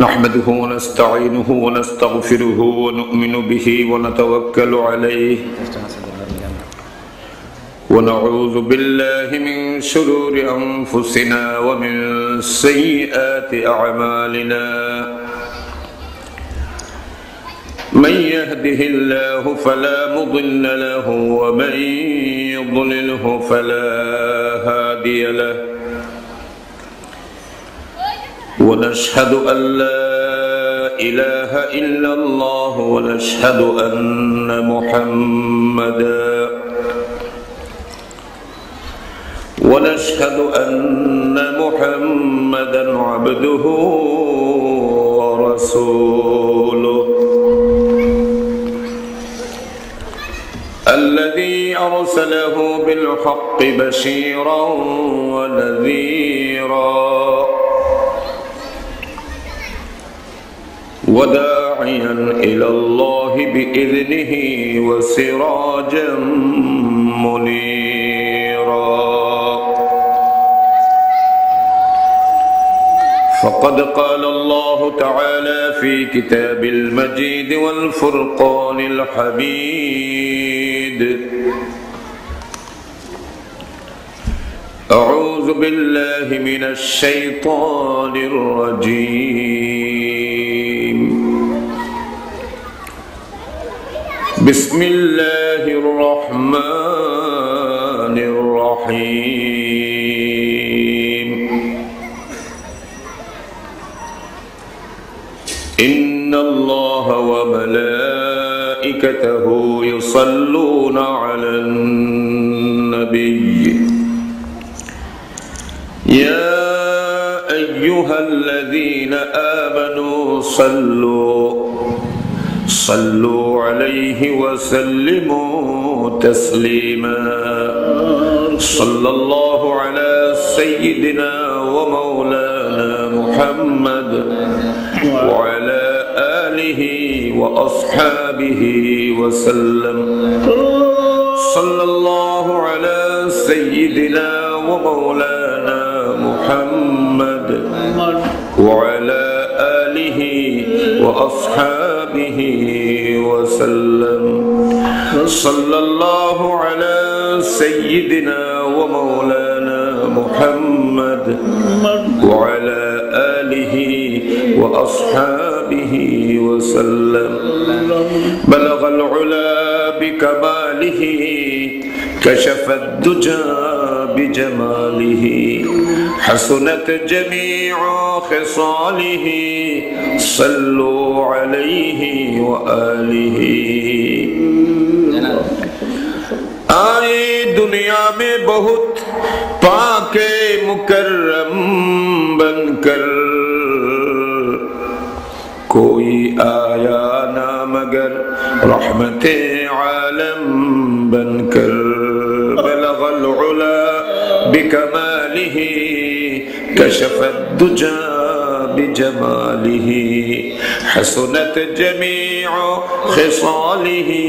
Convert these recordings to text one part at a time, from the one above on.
नहमदुहु व नस्तईनुहु व नस्तगफिरुहु व नु'मिनु बिहि व नतवक्कलु अलैहि व नऊज़ु बिल्लाहि मिन शुरूरि अनफुसिना व मिन सय्यिआति अअमालिना मन यहदिहिल्लाहु फला मुदिल्ल लहु व मन युद्लिलहु फला हादिय लहु ونشهد أن لا إله إلا الله ونشهد أن محمدا عبده ورسوله الذي أرسله بالحق بشيرا ونذيرا وداعيا إلى الله بإذنه وسراجا منيرا فقد قال الله تعالى في كتاب المجيد والفرقان الحميد أعوذ بالله من الشيطان الرجيم بسم الله الرحمن الرحيم إن الله وملائكته يصلون على النبي يا أيها الذين آمنوا صلوا عليه وسلموا تسليما صلى الله على سيدنا ومولانا محمد وعلى آله وأصحابه وسلم صلى الله على سيدنا ومولانا محمد وعلى آله وأصحابه وسلم صلى الله على سيدنا ومولانا محمد وعلى آله وأصحابه وسلم بلغ العلا بكماله كشف الدجى بجماله حسنت جميع خصاله صلوا عليه وآله आए दुनिया में बहुत पाके मुकर्रम बनकर कोई आया ना मगर रहमते आलम बनकर बलगल उला बिकमालिही कशफत दुजा बिजमालिही हसनत जमीअ खिसालिही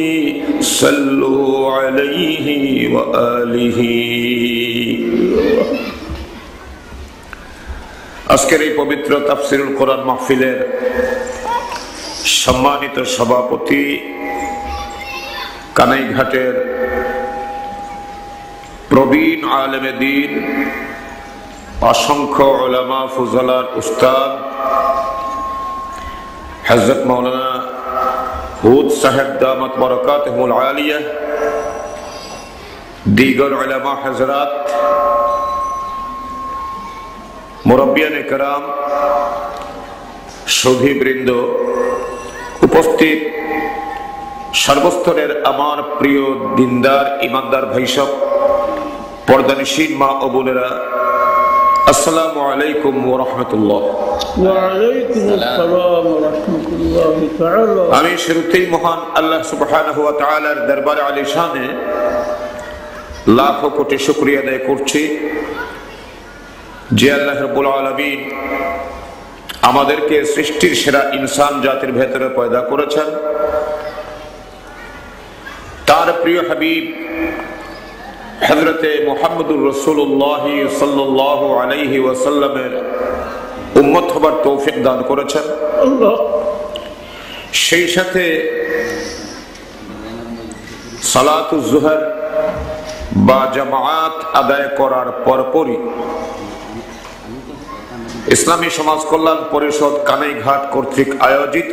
सल्लु अलैहि व आलिही। আজকের এই পবিত্র তাফসিরুল কোরআন মাহফিলের সম্মানিত সভাপতি কানাইঘাটের প্রবীণ আলেমে দ্বীন অসংখ্য উলামা ফুজালার উস্তাদ হযরত মাওলানা হুদ সাহেব দামাত বরকাতুহুল আলিয়া, দীগর উলামা হযরত, মুরব্বিয়ানে কেরাম, সুধীবৃন্দ, উপস্থিত সর্বস্তরের আমার প্রিয় দিনদার ইমানদার ভাইসব, পর্দানিশীন মা ও বোনেরা, আসসালামু আলাইকুম ওয়া রাহমাতুল্লাহ। ওয়া আলাইকুম আসসালাম ওয়া রাহমাতুল্লাহ তাআলা। আমি শুরুতেই মহান আল্লাহ সুবহানাহু ওয়া তাআলার দরবারে আলিশানে লাখো কোটি শুকরিয়া আদায় করছি যে আল্লাহ রাব্বুল আলামিন আমাদেরকে সৃষ্টির সেরা ইনসান জাতির ভেতরে পয়দা করেছেন। তার প্রিয় হাবিব হযরতে মুহাম্মদুর রাসূলুল্লাহ সাল্লাল্লাহু আলাইহি ওয়াসাল্লামের উম্মত হবার তৌফিক দান করেছেন। সেই সাথে সালাতুজ জোহর বা জামাআত আদায় করার পরপরই ইসলামী সমাজ কল্যাণ পরিষদ কানাইঘাট কর্তৃক আয়োজিত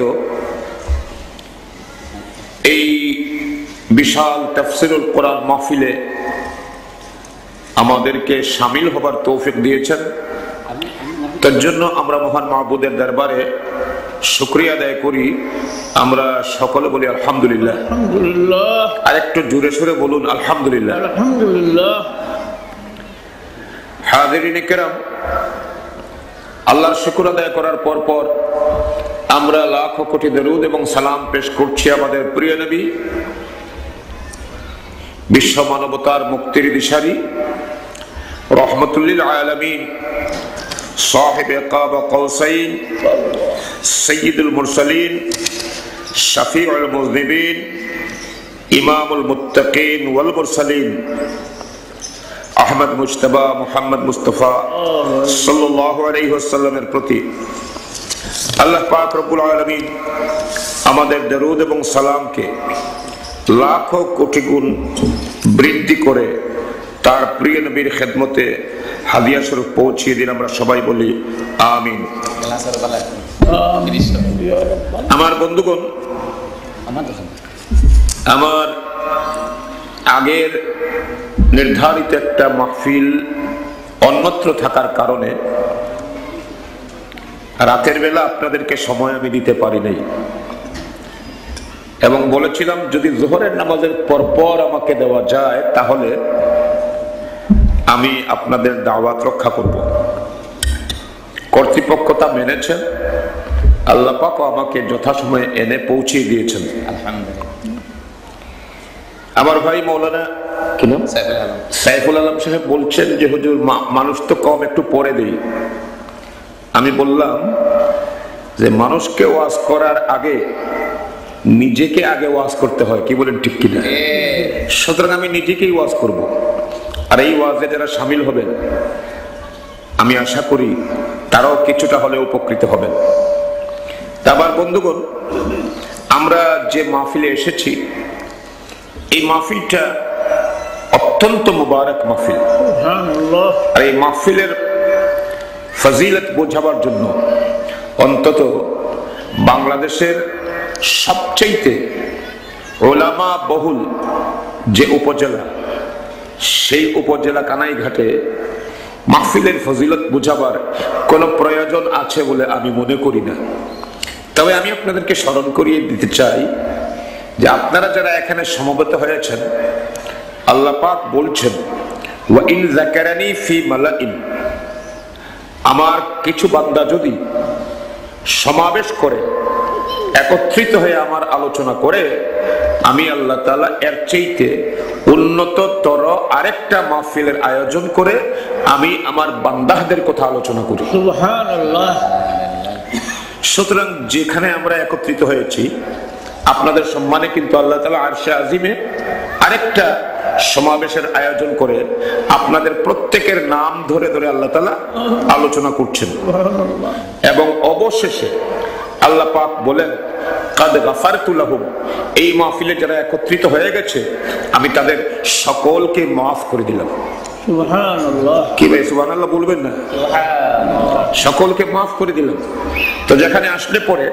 এই বিশাল তাফসীরুল কোরআন মাহফিলে আমাদেরকে শামিল হবার তৌফিক দিয়েছেন। তার জন্য আমরা মহান মাহবুদের দরবারে শুকরিয়া আদায় করি। আমরা সকলে বলি আলহামদুলিল্লাহ। আর একটু জোরে সোরে বলুন আলহামদুলিল্লাহ। হাজিরিন কিরাম, আল্লাহর শুকর আদায় করার পর আমরা লাখো কোটি দরুদ এবং সালাম পেশ করছি আমাদের প্রিয় নবী, বিশ্ব মানবতার মুক্তির দিশারি, রহমতুল্লিল আলামিন, সাহিবে কাবা কৌসাইন, সৈয়দুল মুরসালিন, শফিউল মুজনিবিন, ইমামুল মুত্তাকিন ওয়াল মুরসালিন, আহমদ মুজতবা মুহাম্মদ মুস্তাফা সাল্লাল্লাহু আলাইহি ওয়াসাল্লামের প্রতি আল্লাহ পাক রব্বুল আলামিন আমাদের দরুদ এবং সালামকে লাখো কোটি গুণ বৃদ্ধি করে তার প্রিয় নবীর খেদমতে হাদিয়া স্বরূপ পৌঁছিয়ে দিন। আমরা সবাই বলি আমিন। আমার বন্ধুগণ, আমার আগের নির্ধারিত একটা মাহফিল অন্যত্র থাকার কারণে রাতের বেলা আপনাদেরকে সময় আমি দিতে পারি নাই, এবং বলেছিলাম যদি জোহরের নামাজের পরপর আমাকে দেওয়া যায় তাহলে আমি আপনাদের দাওয়াত রক্ষা করব। কর্তৃপক্ষ তা মেনেছেন, আল্লাহ পাক আমাকে যথাসময়ে এনে পৌঁছিয়ে দিয়েছেন। আমার ভাই মৌলানা কি নাম সাইফুল আলম সাহেব বলছেন যে হুজুর মানুষ তো কম, একটু পরে দেই। আমি বললাম যে মানুষকে ওয়াজ করার আগে নিজেকে আগে ওয়াজ করতে হয়, কি বলেন ঠিক কিনা? সুতরাং আমি নিজেকেই ওয়াজ করব, আর এই ওয়াজে যারা শামিল হবেন আমি আশা করি তারাও কিছুটা হলে উপকৃত হবেন। আবার বন্ধুগণ, আমরা যে মাহফিলে এসেছি এই মাহফিলটা অত্যন্ত মুবারক মাহফিল। আর এই মাহফিলের ফজিলত বোঝাবার জন্য অন্তত বাংলাদেশের সবচেয়ে ওলামা বহুল যে উপজেলা, সেই উপজেলা কানাইঘাটে মাহফিলের ফজিলত বোঝাবার কোনো প্রয়োজন আছে বলে আমি মনে করি না। তবে আমি আপনাদেরকে স্মরণ করিয়ে দিতে চাই যে আপনারা যারা এখানে সমবেত হয়েছেন, আল্লাহ পাক বলছেন ওয়া ইন যাকারানি ফি মালাইন, আমার কিছু বান্দা যদি সমাবেশ করে একত্রিত হয়ে আমার আলোচনা করে, আমি আল্লাহ তাআলা এর চাইতে উন্নততর আরেকটা মাহফিলের আয়োজন করে আমি আমার বান্দাদের কথা আলোচনা করি। সুবহানাল্লাহ। সুতরাং যেখানে আমরা একত্রিত হয়েছি আপনাদের সম্মানে কিন্তু আল্লাহ তাআলা আরশে আজিমে আরেকটা সমাবেশের আয়োজন করে আপনাদের প্রত্যেকের নাম ধরে ধরে আল্লাহ তাআলা আলোচনা করছেন। এবং অবশেষে আল্লাহ পাক বলেন কাদ গাফারতু লাহুম, এই মাহফিলে যারা একত্রিত হয়ে গেছে আমি তাদের সকলকে মাফ করে দিলাম। সুবহানাল্লাহ। কি ভাই সুবহানাল্লাহ বলবেন না? সকলকে মাফ করে দিলাম। তো যেখানে আসলে পরে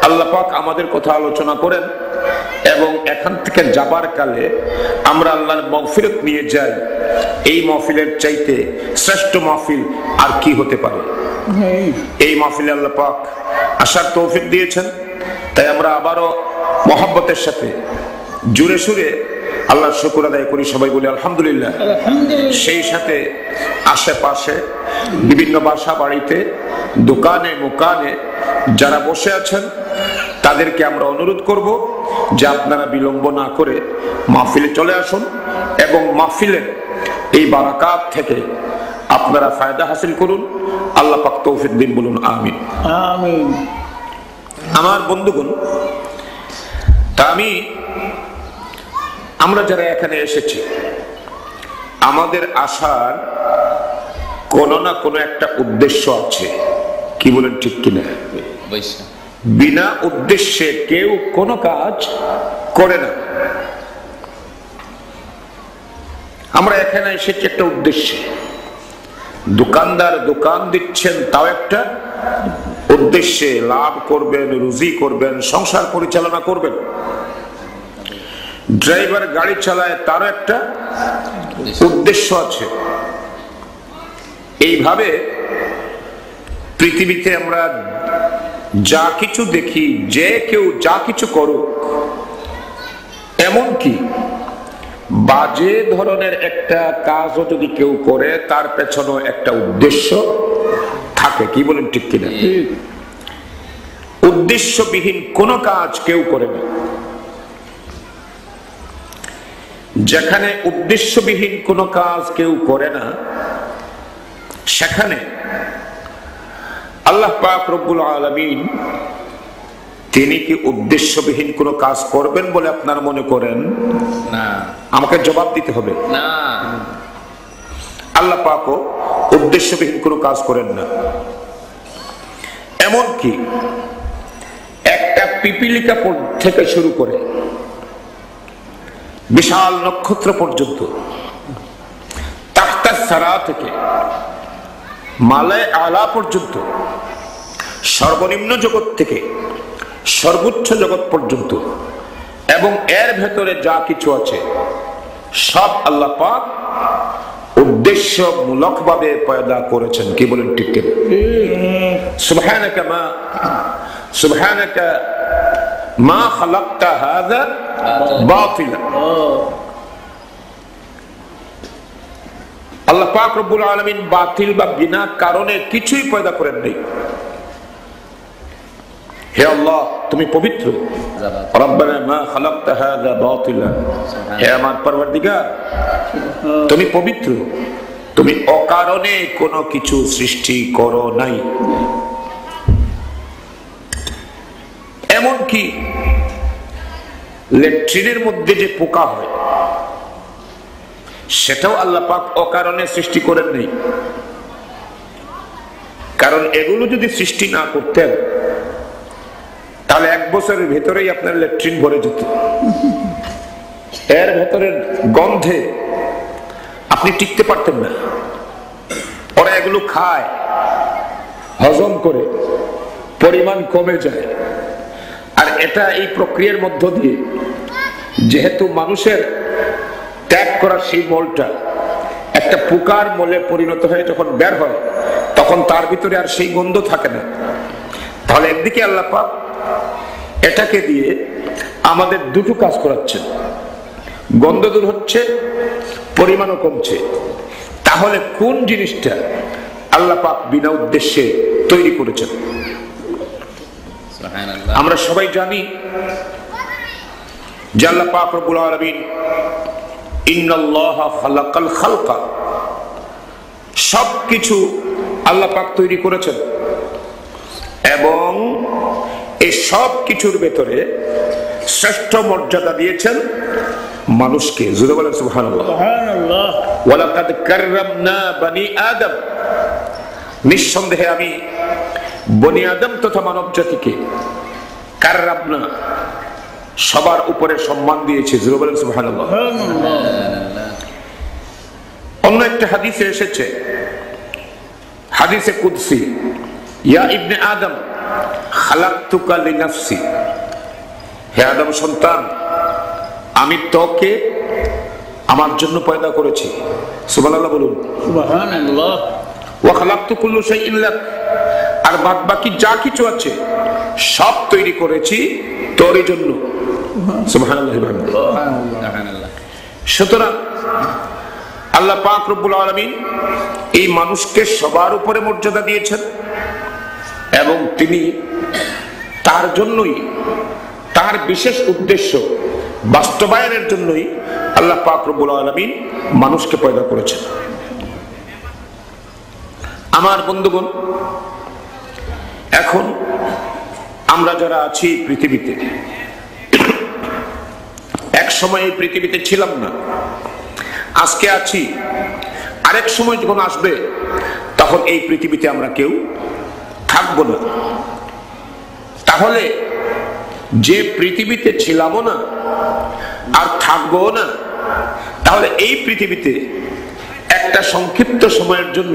আল্লাহ পাক আমাদের কথা আলোচনা করেন এবং এখান থেকে যাবার কালে আমরা আল্লাহর মাগফিরাত নিয়ে যাই, এই মাহফিলের চাইতে শ্রেষ্ঠ মাহফিল আর কি হতে পারে? এই মাহফিলে আল্লাহ পাক আসার তৌফিক দিয়েছেন। তাই আমরা আবারও মহব্বতের সাথে জুড়ে সুরে আল্লাহর শুকর আদায় করি, সবাই বলি আলহামদুলিল্লাহ। সেই সাথে আশেপাশে বিভিন্ন বাসা বাড়িতে দোকানে মোকানে যারা বসে আছেন তাদেরকে আমরা অনুরোধ করব যে আপনারা বিলম্ব না করে মাহফিলে চলে আসুন এবং মাহফিলের এই বারাকাত থেকে আপনারা ফায়দা হাসিল করুন। আল্লাহ পাক তৌফিক দিন, বলুন আমিন। আমিন। আমার বন্ধুগণ, তা আমরা যারা এখানে এসেছি আমাদের আসার কোনো না কোনো একটা উদ্দেশ্য আছে। কি বলেন ঠিক কিনা? বিনা উদ্দেশ্যে কেউ কোনো কাজ করে না। আমরা এখানে এসেছি একটা উদ্দেশ্যে। দোকানদার দোকান দিচ্ছেন তাও একটা উদ্দেশ্যে, লাভ করবেন, রুজি করবেন, সংসার পরিচালনা করবেন। ড্রাইভার গাড়ি চালায় তারও একটা উদ্দেশ্য আছে। এইভাবে পৃথিবীতে আমরা যা কিছু দেখি, যে কেউ যা কিছু করুক, এমনকি বাজে ধরনের একটা কাজও যদি কেউ করে তার পেছনে একটা উদ্দেশ্য থাকে। কি বলেন ঠিক কিনা? উদ্দেশ্যবিহীন কোনো কাজ কেউ করে না। যেখানে উদ্দেশ্যবিহীন কোনো কাজ কেউ করে না, সেখানে আল্লাহ পাক রব্বুল আলামিন তিনি কি উদ্দেশ্যবিহীন কোনো কাজ করবেন বলে আপনার মনে করেন? না। আমাকে জবাব দিতে হবে। না, আল্লাহ পাকও উদ্দেশ্যবিহীন কোনো কাজ করেন না। এমনকি একটা পিপিলিকা থেকে শুরু করে বিশাল নক্ষত্র পর্যন্ত, তাখতা সারা থেকে মালায় আলা পর্যন্ত, সর্বনিম্ন জগৎ থেকে সর্বোচ্চ জগৎ পর্যন্ত এবং এর ভেতরে যা কিছু আছে সব আল্লাহ পাক উদ্দেশ্যমূলক ভাবে পয়দা করেছেন। কি বলেন ঠিক কিনা? সুবহানাকা মা খালাকতা হাযা বাতিলা। আল্লাহ পাক রব্বুল আলামিন বাতিল বা বিনা কারণে কিছুই পয়দা করেন নাই। হে আল্লাহ, তুমি পবিত্র। রব্বানা মা খালাকতা হাযা বাতিলা। হে আমার পরওয়ারদিগার, তুমি পবিত্র, তুমি অকারণে কোনো কিছু সৃষ্টি করো নাই। এমনকি ল্যাট্রিনের মধ্যে যে পোকা হয় সেটাও আল্লাহ পাক অকারণে সৃষ্টি করেন নাই। কারণ এগুলো যদি সৃষ্টি না করতেন তাহলে 1 বছরের ভেতরেই আপনার ল্যাট্রিন ভরে যেত। এর ভেতরের গন্ধে আপনি টিকতে পারতেন না। ওরা এগুলো খায়, হজম করে, পরিমাণ কমে যায়। আর এটা এই প্রক্রিয়ার মধ্য দিয়ে, যেহেতু মানুষের ত্যাগ করা সেই মলটা একটা পোকার মলে পরিণত হয়ে যখন বের হয়, তখন তার ভিতরে আর সেই গন্ধ থাকে না। তাহলে একদিকে আল্লাহ পাক এটাকে দিয়ে আমাদের দুটো কাজ করাচ্ছেন, গন্ধ দূর হচ্ছে, পরিমাণও কমছে। তাহলে কোন জিনিসটা আল্লাহ পাক বিনা উদ্দেশ্যে তৈরি করেছেন? আমরা সবাই জানি যে আল্লাহ পাক রব্বুল আলামিন ইন্নাল্লাহা খালাকাল খালকা, সবকিছু আল্লাহ পাক তৈরি করেছেন এবং এই সব কিছুর ভেতরে শ্রেষ্ঠ মর্যাদা দিয়েছেন মানুষকে। জোরে বলেন সুবহানাল্লাহ। ওয়ালাকাদ কাররামনা বনি আদম, নিঃসন্দেহে আমি বনি আদম তথা মানব জাতিকে কাররামনা, সবার উপরে সম্মান দিয়েছি। জোরে বলেন সুবহানাল্লাহ। অন্য একটা হাদিসে এসেছে, হাদিসে কুদসি, ইয়া ইবনে আদম খালাকতুকা লিনাফসি, হে আদম সন্তান, আমি তোকে আমার জন্য পয়দা করেছি। সুবহানাল্লাহ বলুন। সুবহানাল্লাহ। ওয়া খালাকতু কুল্লু শাইইন লাক, আর বাদ বাকি যা কিছু আছে সব তৈরি করেছি তোর জন্য। সুবহানাল্লাহ। সুবহানাল্লাহ। সুতরাং আল্লাহ পাক রব্বুল আলামিন এই মানুষকে সবার উপরে মর্যাদা দিয়েছেন এবং তিনি তার জন্যই, তার বিশেষ উদ্দেশ্য বাস্তবায়নের জন্যই আল্লাহ পাক রব্বুল আলামিন মানুষকে পয়দা করেছেন। আমার বন্ধুগণ, এখন আমরা যারা আছি পৃথিবীতে, এক সময় এই পৃথিবীতে ছিলাম না, আজকে আছি, আরেক সময় যখন আসবে তখন এই পৃথিবীতে আমরা কেউ থাকব থাকবো না। তাহলে যে পৃথিবীতে ছিলামও না আর থাকবো না, তাহলে এই পৃথিবীতে একটা সংক্ষিপ্ত সময়ের জন্য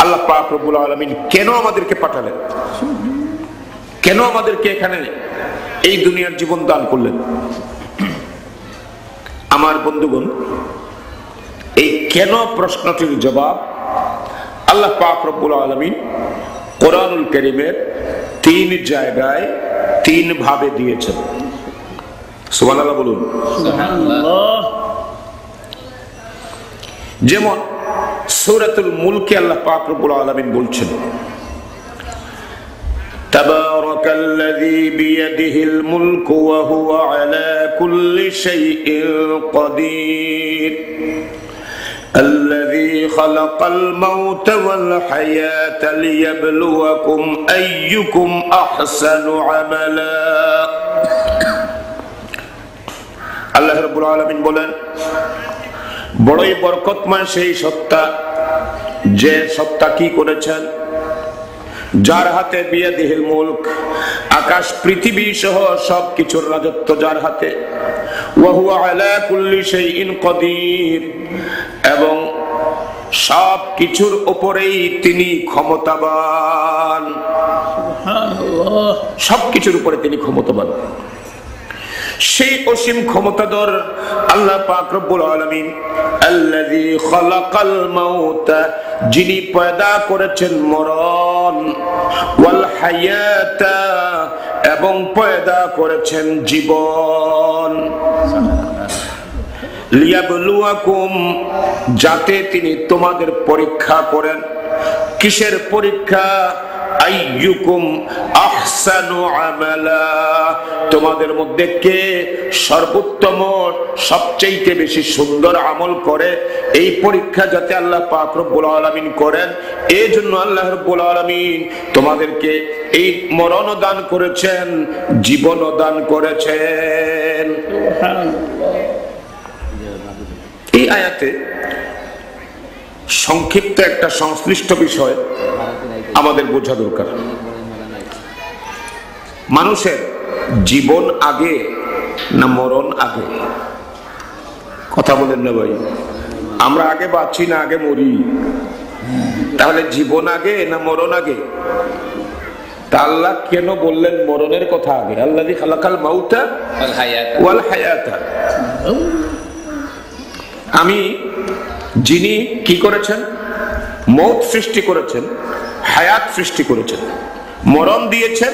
আল্লাহ পাক রব্বুল আলামিন কেন আমাদেরকে পাঠালেন? কেন আমাদেরকে এখানে এই দুনিয়ার জীবন দান করলেন? আমার বন্ধুগণ, এই কেন প্রশ্নটির জবাব আল্লাহ পাক রব্বুল আলামিন কোরআনুল কারীমের 3 জায়গায় 3 ভাবে দিয়েছেন। সুবহানাল্লাহ বলুন। সুবহানাল্লাহ। যেমন সূরাতুল মুলকে আল্লাহ পাক রব্বুল আলামিন বলছেন, তাবারাকাল্লাযী বিয়াদিহিল মুলকু ওয়া হুয়া আলা কুল্লি শাইইন কাদির الذي خلق الموت والحياة ليبلوكم أيكم أحسن عملا। আল্লাহ রাব্বুল আলামিন বলেন, বড়ই বরকতময় সেই সত্তা, যে সত্তা কি করেছেন, যার হাতে বিয়াদিহিল মুলক, আকাশ পৃথিবী সহ সবকিছুর রাজত্ব যার হাতে, ওয়া হুয়া আলা কুল্লি শাইইন কাদির, এবং সব কিছুর উপরেই তিনি ক্ষমতাবান। সুবহানাল্লাহ। সবকিছুর উপরে তিনি ক্ষমতাবান। সেই অসীম ক্ষমতাধর আল্লাহ পাক রব্বুল আলামিন, আল্লাযী খালাকাল মাউতা, যিনি পয়দা করেছেন মরণ, ওয়াল হায়াতা, এবং পয়দা করেছেন জীবন, লিয়াবলুয়াকুম, যাতে তিনি তোমাদের পরীক্ষা করেন। কিসের পরীক্ষা? আইয়ুকুম আহসানু আমালা, তোমাদের মধ্যে কে সর্বোত্তম, সবচেয়ে বেশি সুন্দর আমল করে, এই পরীক্ষা যাতে আল্লাহ পাক রব্বুল আলামিন করেন। এই জন্য আল্লাহ রব্বুল আলামিন তোমাদেরকে এই মরণ দান করেছেন, জীবন দান করেছেন। এই আয়াতে সংক্ষিপ্ত একটা সংশ্লিষ্ট বিষয় আমাদের বোঝা দরকার। মানুষের জীবন আগে না মরণ আগে? কথা বলেন না ভাই। আমরা আগে বাঁচি না আগে মরি? তাহলে জীবন আগে না মরণ আগে? তা আল্লাহ কেন বললেন মরণের কথা আগে? আল্লাযী খালাকাল মাউতা ওয়াল হায়াতা, আমি যিনি কি করেছেন? মৌত সৃষ্টি করেছেন, হায়াত সৃষ্টি করেছেন, মরণ দিয়েছেন,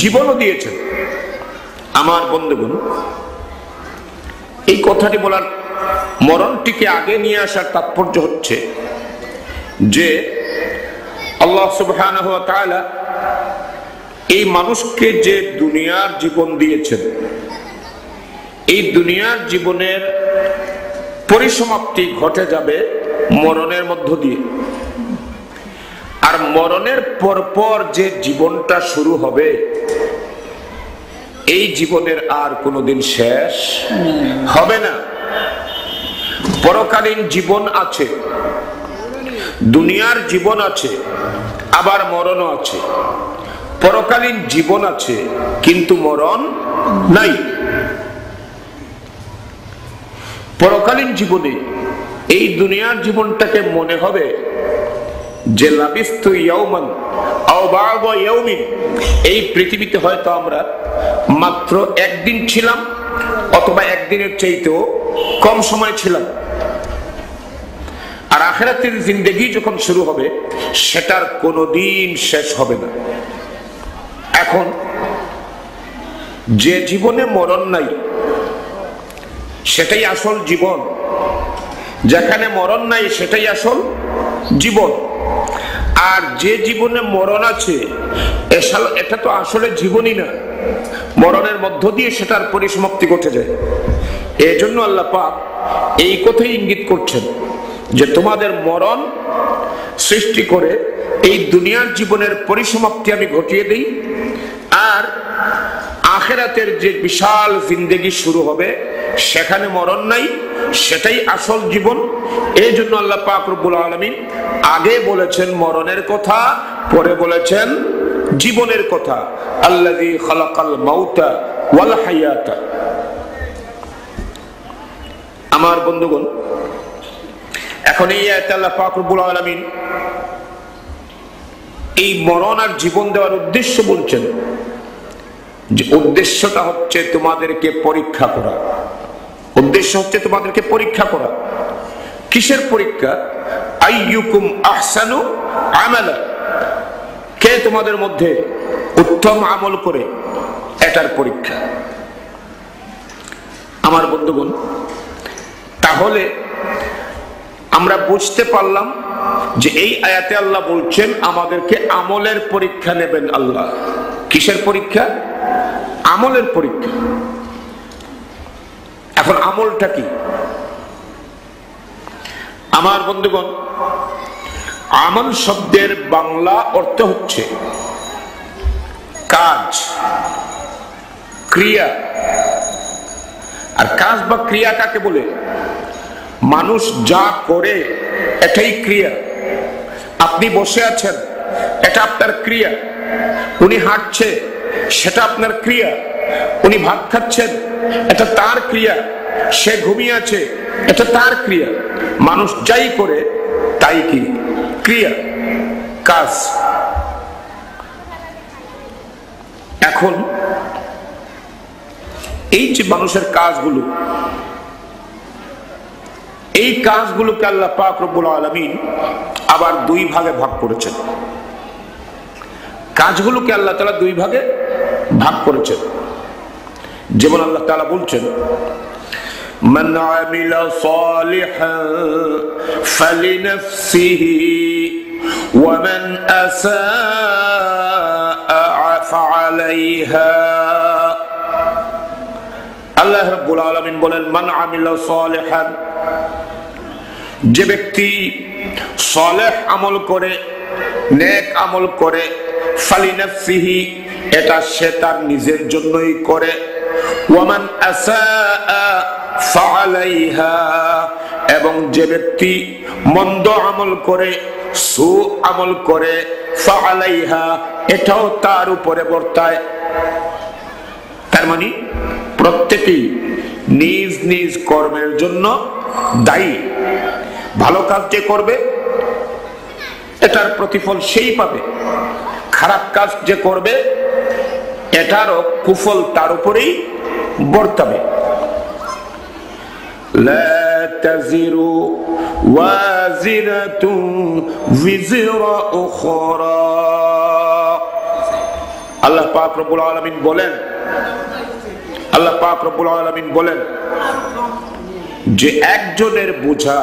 জীবনও দিয়েছেন। আমার বন্ধুগণ, এই কথাটি বলার, মরণটিকে আগে নিয়ে আসার তাৎপর্য হচ্ছে যে আল্লাহ সুবহানাহু ওয়া তাআলা এই মানুষকে যে দুনিয়ার জীবন দিয়েছেন, এই দুনিয়ার জীবনের পরিসমাপ্তি ঘটে যাবে মরণের মধ্য দিয়ে। আর মরণের পরপর যে জীবনটা শুরু হবে, এই জীবনের আর কোনোদিন শেষ হবে না। পরকালীন জীবন আছে, দুনিয়ার জীবন আছে, আবার মরণও আছে। পরকালীন জীবন আছে কিন্তু মরণ নাই। পরকালীন জীবনে এই দুনিয়ার জীবনটাকে মনে হবে যে লাবিস্তু ইয়াওমান আও বা'দা ইয়াওমিন, এই পৃথিবীতে হয়তো আমরা মাত্র একদিন ছিলাম অথবা একদিনের চাইতেও কম সময় ছিলাম। আর আখিরাতের জিন্দেগি যখন শুরু হবে, সেটার কোনোদিন শেষ হবে না। এখন যে জীবনে মরণ নাই, সেটাই আসল জীবন। যেখানে মরণ নাই, সেটাই আসল জীবন। আর যে জীবনে মরণ আছে, এটা তো আসলে জীবনই না, মরণের মধ্য দিয়ে সেটার পরিসমাপ্তি ঘটে যায়। এই জন্য আল্লাহ পাক এই কথাই ইঙ্গিত করছেন যে তোমাদের মরণ সৃষ্টি করে এই দুনিয়ার জীবনের পরিসমাপ্তি আমি ঘটিয়ে দেই, আর আখিরাতের যে বিশাল জিন্দেগি শুরু হবে, সেখানে মরণ নাই, সেটাই আসল জীবন। এই জন্য আল্লাহ পাক রব্বুল আলামিন আগে বলেছেন মরণের কথা, পরে বলেছেন জীবনের কথা, আল্লাযী খালাকাল মাউতা ওয়াল হায়াতা। আমার বন্ধুগণ, এখন এই আয়াতে আল্লাহ পাক রব্বুল আলামিন এই মরণ আর জীবন দেওয়ার উদ্দেশ্য বলছেন, যে উদ্দেশ্যটা হচ্ছে তোমাদেরকে পরীক্ষা করা। উদ্দেশ্য হচ্ছে তোমাদেরকে পরীক্ষা করা। কিসের পরীক্ষা? আইয়ুকুম আহসানু আমালা, কে তোমাদের মধ্যে উত্তম আমল করে, এটার পরীক্ষা। আমার বন্ধুগণ, তাহলে আমরা বুঝতে পারলাম যে এই আয়াতে আল্লাহ বলছেন আমাদেরকে আমলের পরীক্ষা নেবেন আল্লাহ। কিসের পরীক্ষা? আমলের পরীক্ষা। এখন আমলটা কি? আমার বন্ধুগণ, আমল শব্দের বাংলা অর্থ হচ্ছে কাজ, ক্রিয়া। আর কাজ বা ক্রিয়া কাকে বলে? মানুষ যা করে এটাই ক্রিয়া। আপনি বসে আছেন, এটা আপনার ক্রিয়া। উনি হাঁটছে, সেটা আপনার ক্রিয়া। উনি ভাত খাচ্ছেন, এটা তার ক্রিয়া। সে ঘুমিয়ে আছে, এটা তার ক্রিয়া। মানুষ যাই করে তাই কি? ক্রিয়া, কাজ। এখন এই যে মানুষের কাজগুলো, এই কাজগুলোকে আল্লাহ পাক রব্বুল আলামিন আবার দুই ভাগে ভাগ করেছেন। কাজগুলোকে আল্লাহ তাআলা দুই ভাগে ভাগ করেছেন। যেমন আল্লাহ তাআলা বলছেন, মান আমিলা সালিহান ফালিনাফসিহি ওয়া মান আসাআ ফাআলাইহা। আল্লাহ রাব্বুল আলামিন বলেন, মান আমিলা সালিহান, যে ব্যক্তি সালেহ আমল করে, নেক আমল করে, ফালিনাফসিহি, এটা সে তার নিজের জন্যই করে। ওয়ামান আসাআ ফাআলাইহা, এবং যে ব্যক্তি মন্দ আমল করে, সু আমল করে, ফাআলাইহা, এটাও তার উপরে বর্তায়। তার মানে প্রত্যেকেই নিজ নিজ কর্মের জন্য দায়ী। ভালো কাজ যে করবে এটার প্রতিফল সেই পাবে, খারাপ কাজ যে করবে এটারও কুফল তার উপরেই বর্তাবে। লা তাজিরু ওয়াজিরাতুন বিজরা উখরা। আল্লাহ পাক রব্বুল আলামিন বলেন, আল্লাহ পাক রব্বুল আলামিন বলেন যে একজনের বোঝা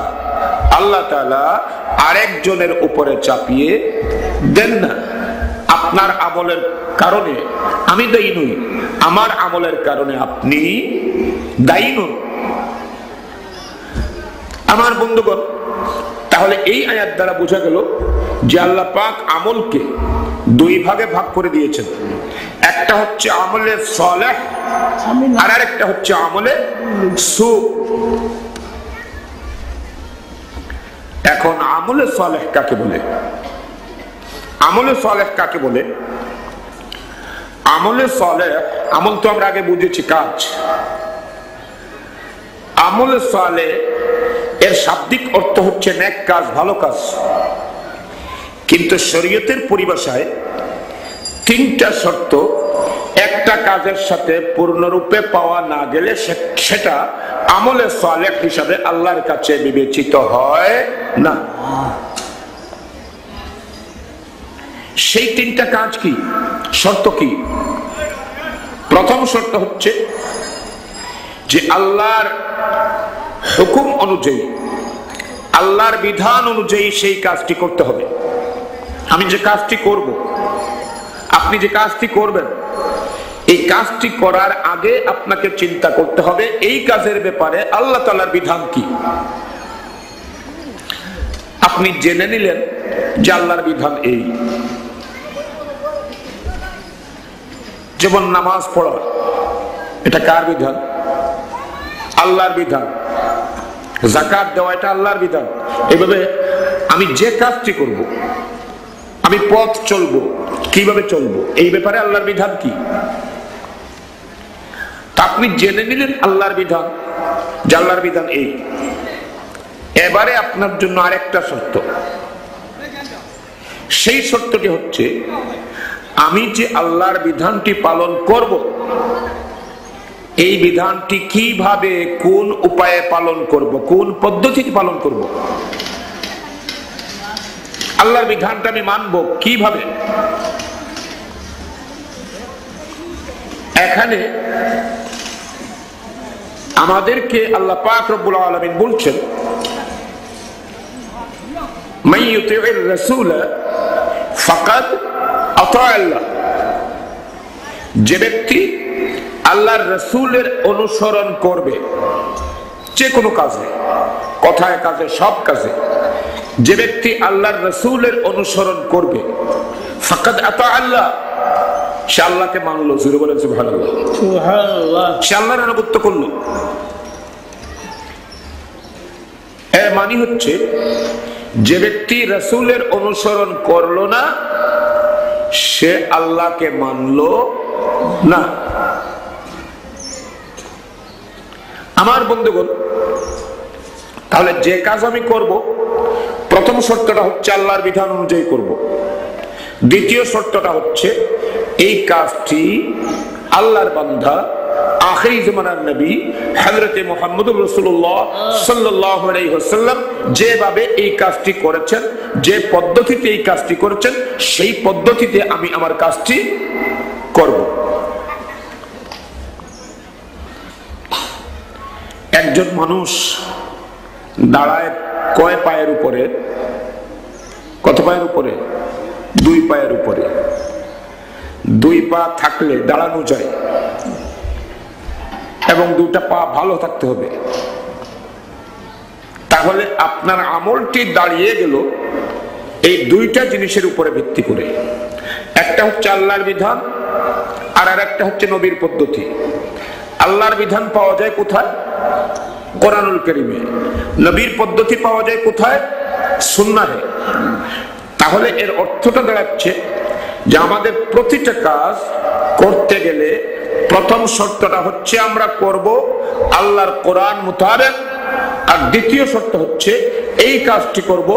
আল্লাহ তাআলা আরেকজনের উপরে চাপিয়ে দেন না। আপনার আমলের কারণে আমি দায়ী নই, আমার আমলের কারণে আপনি দায়ী নন। আমার বন্ধুগণ, তাহলে এই আয়াত দ্বারা বোঝা গেল যে আল্লাহ পাক আমলকে দুই ভাগে ভাগ করে দিয়েছেন। একটা হচ্ছে আমলে সালেহ, আর আরেকটা হচ্ছে আমলে সু। এখন আমলে সালেহ কাকে বলে? আমলে সালেহ কাকে বলে? আমলে সালেহ, আমল তো আমরা আগে বুঝেছি কাজ। আমলে সালেহ এর শাব্দিক অর্থ হচ্ছে নেক কাজ, ভালো কাজ। কিন্তু শরীয়তের পরিভাষায় তিনটা শর্ত একটা কাজের সাথে পূর্ণরূপে পাওয়া না গেলে সেটা আমলে সালেহ হিসাবে আল্লাহর কাছে বিবেচিত হয় না। সেই তিনটা কাজ কি? শর্ত কি? প্রথম শর্ত হচ্ছে যে আল্লাহর হুকুম অনুযায়ী, আল্লাহর বিধান অনুযায়ী সেই কাজটি করতে হবে। আমি যে কাজটি করব, আপনি যে কাজটি করবেন, এই কাজটি করার আগে আপনাকে চিন্তা করতে হবে এই কাজের ব্যাপারে আল্লাহ তাআলার বিধান কি। আপনি জেনে নিলেন যে আল্লাহর বিধান এই। যেমন নামাজ পড়া, এটা কার বিধান? আল্লাহর বিধান। যাকাত দেওয়া, এটা আল্লাহর বিধান। এইভাবে আমি যে কাজটি করব, আমি পথ চলবো, কিভাবে চলবো, এই ব্যাপারে আল্লাহর বিধান কি? আপনি জেনে নিলেন আল্লাহর বিধান, যে আল্লাহর বিধান এই। এবারে আপনার জন্য আরেকটা শর্ত, সেই শর্তটি হচ্ছে আমি যে আল্লাহর বিধানটি পালন করব, এই বিধানটি কিভাবে, কোন উপায়ে পালন করব, কোন পদ্ধতিতে পালন করব। আল্লাহর বিধানটা আমি মানব কিভাবে? এখানে আমাদেরকে আল্লাহ পাক রব্বুল আলামিন বলছেন, মান ইউতিউর রাসূল ফাকাদ আতা আল্লাহ, যে ব্যক্তি আল্লাহর রাসূলের অনুসরণ করবে যে কোনো কাজে, কথায় কাজে, সব কাজে, যে ব্যক্তি আল্লাহর রাসূলের অনুসরণ করবে, ফাকাদ আতা আল্লাহ, সে আল্লাহকে মানলো। জোরে বলেন সুবহানাল্লাহ। সুবহানাল্লাহ। সে আল্লাহর আনুগত্য করলো। এর মানে হচ্ছে যে ব্যক্তি রাসূলের অনুসরণ করলো না, সে আল্লাহকে মানলো না। আমার বন্ধুগণ, তাহলে যে কাজ আমি করব, প্রথম শর্তটা হচ্ছে আল্লাহর বিধান অনুযায়ী করব। দ্বিতীয় শর্তটা হচ্ছে এই কাজটি আল্লাহর বান্দা আখিরি জামানার নবী হযরত মুহাম্মদুর রাসূলুল্লাহ সাল্লাল্লাহু আলাইহি ওয়াসাল্লাম যেভাবে এই কাজটি করেছেন, যে পদ্ধতিতে এই কাজটি করেছেন, সেই পদ্ধতিতে আমি আমার কাজটি করব। একজন মানুষ দাঁড়ায় কয় পায়ের উপরে? কত পায়ের উপরে? 2 পায়ের উপরে। 2 পা থাকলে দাঁড়ানো যায়, এবং 2টা পা ভালো থাকতে হবে। তাহলে আপনার আমলটি দাঁড়িয়ে গেল এই 2টা জিনিসের উপরে ভিত্তি করে। একটা হচ্ছে আল্লাহর বিধান, আর আরেকটা হচ্ছে নবীর পদ্ধতি। আল্লাহর বিধান পাওয়া যায় কোথায়? কোরআনুল কারীমে। নবীর পদ্ধতি পাওয়া যায় কোথায়? সুন্নাহে। তাহলে এর অর্থটা দাঁড়াচ্ছে যে আমাদের প্রতিটা কাজ করতে গেলে প্রথম শর্তটা হচ্ছে আমরা করব আল্লাহর কোরআন মোতাবেক, আর দ্বিতীয় শর্ত হচ্ছে এই কাজটি করব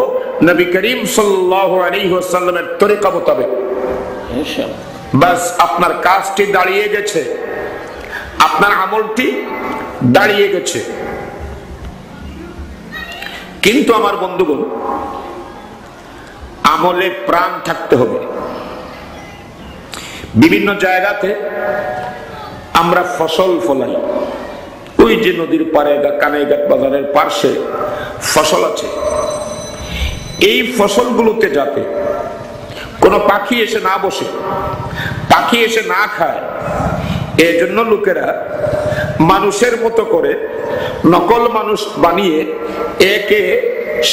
নবী করিম সাল্লাল্লাহু আলাইহি ওয়াসাল্লামের তরিকা মোতাবেক। বাস, আপনার কাজটি দাঁড়িয়ে গেছে, আপনার আমলটি দাঁড়িয়ে গেছে। কিন্তু আমার বন্ধুগণ, আমলে প্রাণ থাকতে হবে। বিভিন্ন জায়গাতে আমরা ফসল ফলাই, ওই যে নদীর পাড়ে কানাইঘাট বাজারের পার্শ্বে ফসল আছে, এই ফসলগুলোতে যাতে কোনো পাখি এসে না বসে, পাখি এসে না খায়, এই জন্য লোকেরা মানুষের মতো করে নকল মানুষ বানিয়ে একে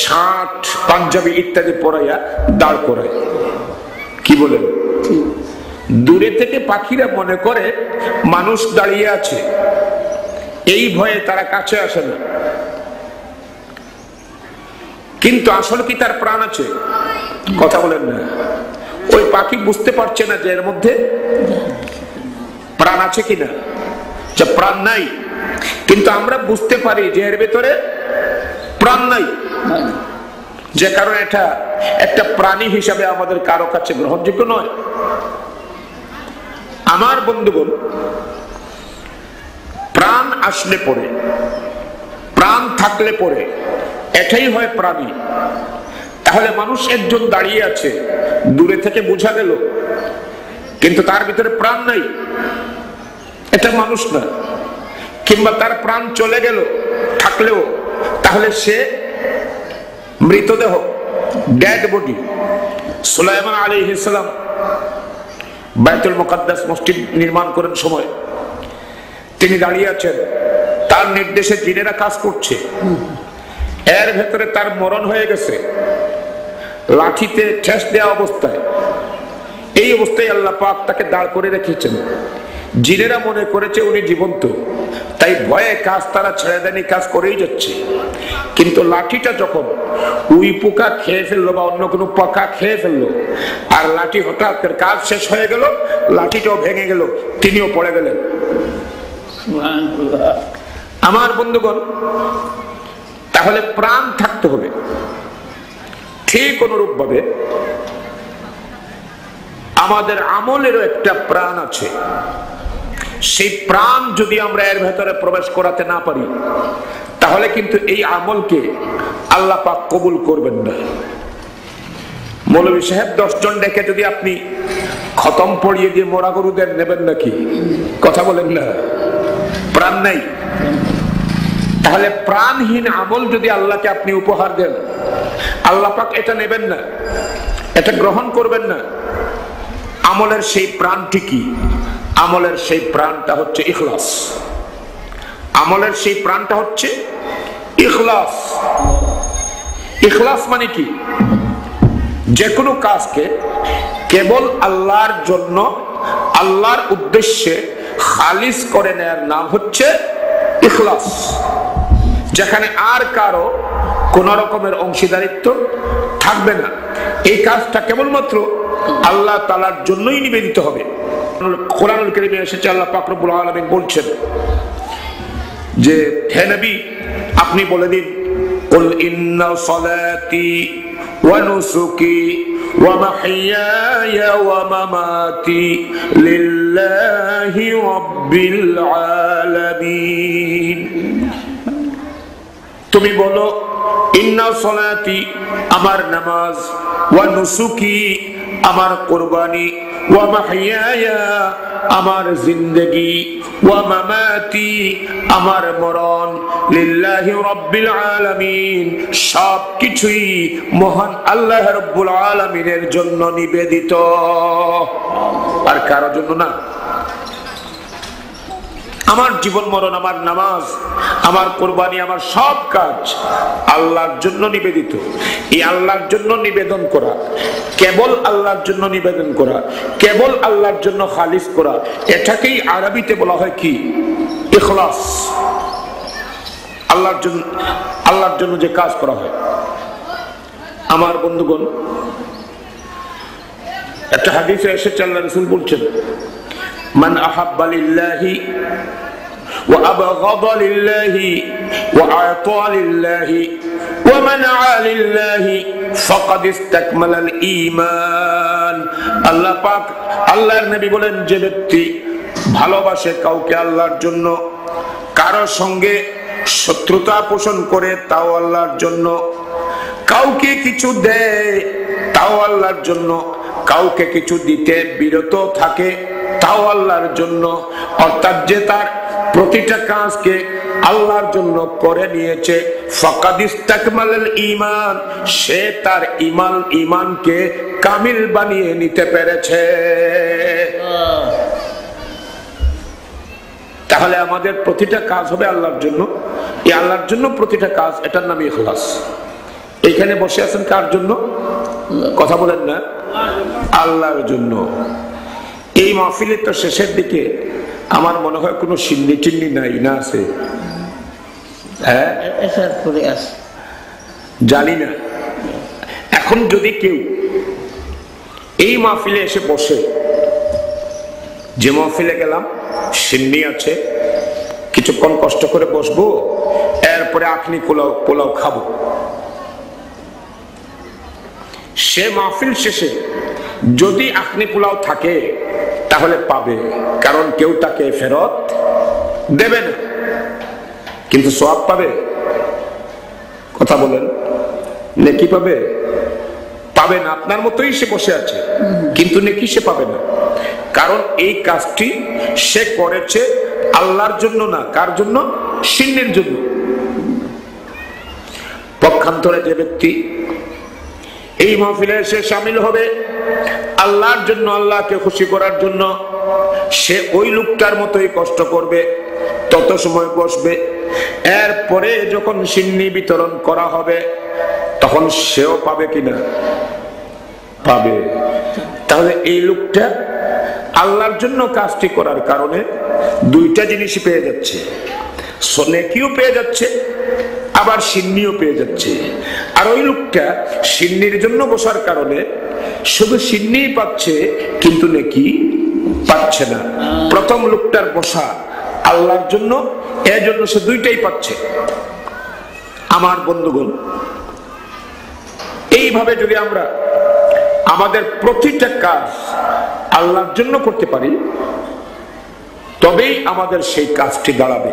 শার্ট, পাঞ্জাবি ইত্যাদি পরাইয়া দাঁড় করায়। কি বলেন? দূরে থেকে পাখিরা মনে করে মানুষ দাঁড়িয়ে আছে, এই ভয়ে তারা কাছে আসে না। কিন্তু আসলে কি তার প্রাণ আছে? কথা বলেন না। ওই পাখি বুঝতে পারছে না যে এর মধ্যে প্রাণ আছে কিনা, যে প্রাণ নাই। কিন্তু আমরা বুঝতে পারি যে এর ভেতরে প্রাণ নাই, যে কারণে এটা একটা প্রাণী হিসাবে আমাদের কারো কাছে গ্রহণযোগ্য নয়। আমার বন্ধুগণ, প্রাণ আসলে পরে, প্রাণ থাকলে পরে এটাই হয় প্রাণী। তাহলে মানুষ একজন দাঁড়িয়ে আছে, দূরে থেকে বোঝা গেল, কিন্তু তার ভিতরে প্রাণ নাই, এটা মানুষ না। কিংবা তার প্রাণ চলে গেল থাকলেও, তাহলে সে মৃতদেহ, ডেড বডি। সুলাইমান আলাইহিস সালাম বাইতুল মুকাদ্দাস মসজিদ নির্মাণ করার সময় তিনি দাঁড়িয়ে আছেন, তার নির্দেশে জিনেরা কাজ করছে। এর ভেতরে তার মরণ হয়ে গেছে, লাঠিতে ঠেস দেওয়া অবস্থায়। এই অবস্থায় আল্লাহ পাক তাকে দাঁড় করে রেখেছেন। জিনেরা মনে করেছে উনি জীবন্ত, তাই ভয়ে কাজ তারা ছেড়ে দেয়নি, কাজ করেই যাচ্ছে। কিন্তু লাঠিটা যখন উই পোকা খেয়ে ফেললো বা অন্য কোনো পোকা খেয়ে ফেললো, আর লাঠি হঠাৎ কাজ শেষ হয়ে গেল, লাঠিটাও ভেঙে গেল, তিনিও পড়ে গেলেন। আমার বন্ধুগণ, তাহলে প্রাণ থাকতে হবে। ঠিক অনুরূপ ভাবে আমাদের আমলেরও একটা প্রাণ আছে। সেই প্রাণ যদি আমরা এর ভেতরে প্রবেশ করাতে না পারি, তাহলে কিন্তু এই আমলকে আল্লাহ পাক কবুল করবেন না। মৌলভী সাহেব 10 জন ডেকে যদি আপনি খতম পড়িয়ে দিয়ে মোরা গরুদের নেবেন নাকি? কথা বলেন না, প্রাণ নাই। তাহলে প্রাণহীন আমল যদি আল্লাহকে আপনি উপহার দেন, আল্লাহ পাক এটা নেবেন না, এটা গ্রহণ করবেন না। আমলের সেই প্রাণটি কি? আমলের সেই প্রাণটা হচ্ছে ইখলাস। আমলের সেই প্রাণটা হচ্ছে ইখলাস। ইখলাস মানে কি? যে কোনো কাজকে কেবল আল্লাহর জন্য, আল্লাহর উদ্দেশ্যে খালিস করে নেয়ার নাম হচ্ছে ইখলাস। যেখানে আর কারো কোন রকমের অংশীদারিত্ব থাকবে না। এই কাজটা কেবলমাত্র আল্লাহ তাআলার জন্যই নিবেদিত হবে। কোরআনুল কারীমে এসেছে, আল্লাহ পাক রব্বুল আলামিন বলছেন যে হে নবী, আপনি বলে দিন, কুল ইন্না সালাতি ওয়া নুসুকি ওয়া মাহইয়ায়া ওয়া মামাতি লিল্লাহি রাব্বিল আলামিন। তুমি বলো, ইন্না সালাতি আমার নামাজ, ওয়া নুসুকি আমার কুরবানি, ওয়া মাহইয়ায়া আমার জিন্দেগি, ওয়া মামাতি আমার মরণ, লিল্লাহি রাব্বিল আলামিন সবকিছুই মহান আল্লাহ রাব্বুল আলামিনের জন্য নিবেদিত, আর কারো জন্য না। আমার জীবন মরণ, আমার নামাজ, আমার কুরবানি, আমার সব কাজ আল্লাহর জন্য নিবেদিত। এই আল্লাহর জন্য নিবেদন করা, কেবল আল্লাহর জন্য নিবেদন করা, কেবল আল্লাহর জন্য খালিস করা, এটাকেই আরবিতে বলা হয় কি? ইখলাস। আল্লাহর জন্য যে কাজ করা হয়। আমার বন্ধুগণ, একটা হাদিসে এসেছে, আল্লাহ রাসূল বলছেন, মান আহাব্বা লিল্লাহি ওয়া আবগাদা লিল্লাহি ওয়া আতা লিল্লাহি ওয়া মানআ লিল্লাহি ফাকাদ ইসতাকমালাল ঈমান। আল্লাহ পাক, আল্লাহর নবী বলেন, যে ব্যক্তি ভালোবাসে কাউকে আল্লাহর জন্য, কারো সঙ্গে শত্রুতা পোষণ করে তাও আল্লাহর জন্য, কাউকে কিছু দেয় তাও আল্লাহর জন্য, কাউকে কিছু দিতে বিরত থাকে তাও আল্লাহর জন্য, অর্থাৎ যে তার প্রতিটা কাজকে আল্লাহর জন্য করে নিয়েছে, ফাকাদ ইসতাকমালাল ঈমান, সে তার ঈমানকে কামিল বানিয়ে নিতে পেরেছে। তাহলে আমাদের প্রতিটা কাজ হবে আল্লাহর জন্য। এই আল্লাহর জন্য প্রতিটা কাজ, এটার নাম ইখলাস। এখানে বসে আছেন কার জন্য? কথা বলেন না, আল্লাহর জন্য। এই মাহফিলের তো শেষের দিকে আমার মনে হয় কোনো সিন্নি টিন্নি নাই, না আছে? হ্যাঁ, জানি না। এখন যদি কেউ এই মাহফিলে এসে বসে, যে মাহফিলে গেলাম সিন্নি আছে, কিছুক্ষণ কষ্ট করে বসবো, এরপরে আখনি পোলাও খাবো, সে মাহফিল শেষে যদি আখনি পোলাও থাকে তাহলে পাবে, কারণ কেউ তাকে ফেরত দেবে না, কিন্তু সওয়াব পাবে। কথা বলেন, নেকি পাবে? পাবে না। আপনার মতোই সে বসে আছে, কিন্তু নেকি সে পাবে না, কারণ এই কাজটি সে করেছে আল্লাহর জন্য না। কার জন্য? সিন্নির জন্য। পক্ষান্তরে যে ব্যক্তি এই মাহফিলে এসে শামিল হবে আল্লাহর জন্য, আল্লাহকে খুশি করার জন্য, সে ওই লোকটার মতোই কষ্ট করবে, তত সময় বসবে, এরপরে যখন সিন্নি বিতরণ করা হবে তখন সেও পাবে কিনা? পাবে। তাহলে এই লোকটা আল্লাহর জন্য কাজটি করার কারণে দুইটা জিনিসই পেয়ে যাচ্ছে, নেকিও পেয়ে যাচ্ছে, আবার সিন্নিও পেয়ে যাচ্ছে। আর ওই লোকটা সিন্নির জন্য বসার কারণে শুধু সিন্নিই পাচ্ছে, কিন্তু নেকি পাচ্ছে না। প্রথম লোকটার বসা আল্লাহর জন্য, এর জন্য সে দুইটাই পাচ্ছে। আমার বন্ধুগণ, এইভাবে যদি আমরা আমাদের প্রতিটা কাজ আল্লাহর জন্য করতে পারি, তবেই আমাদের সেই কাজটি দাঁড়াবে,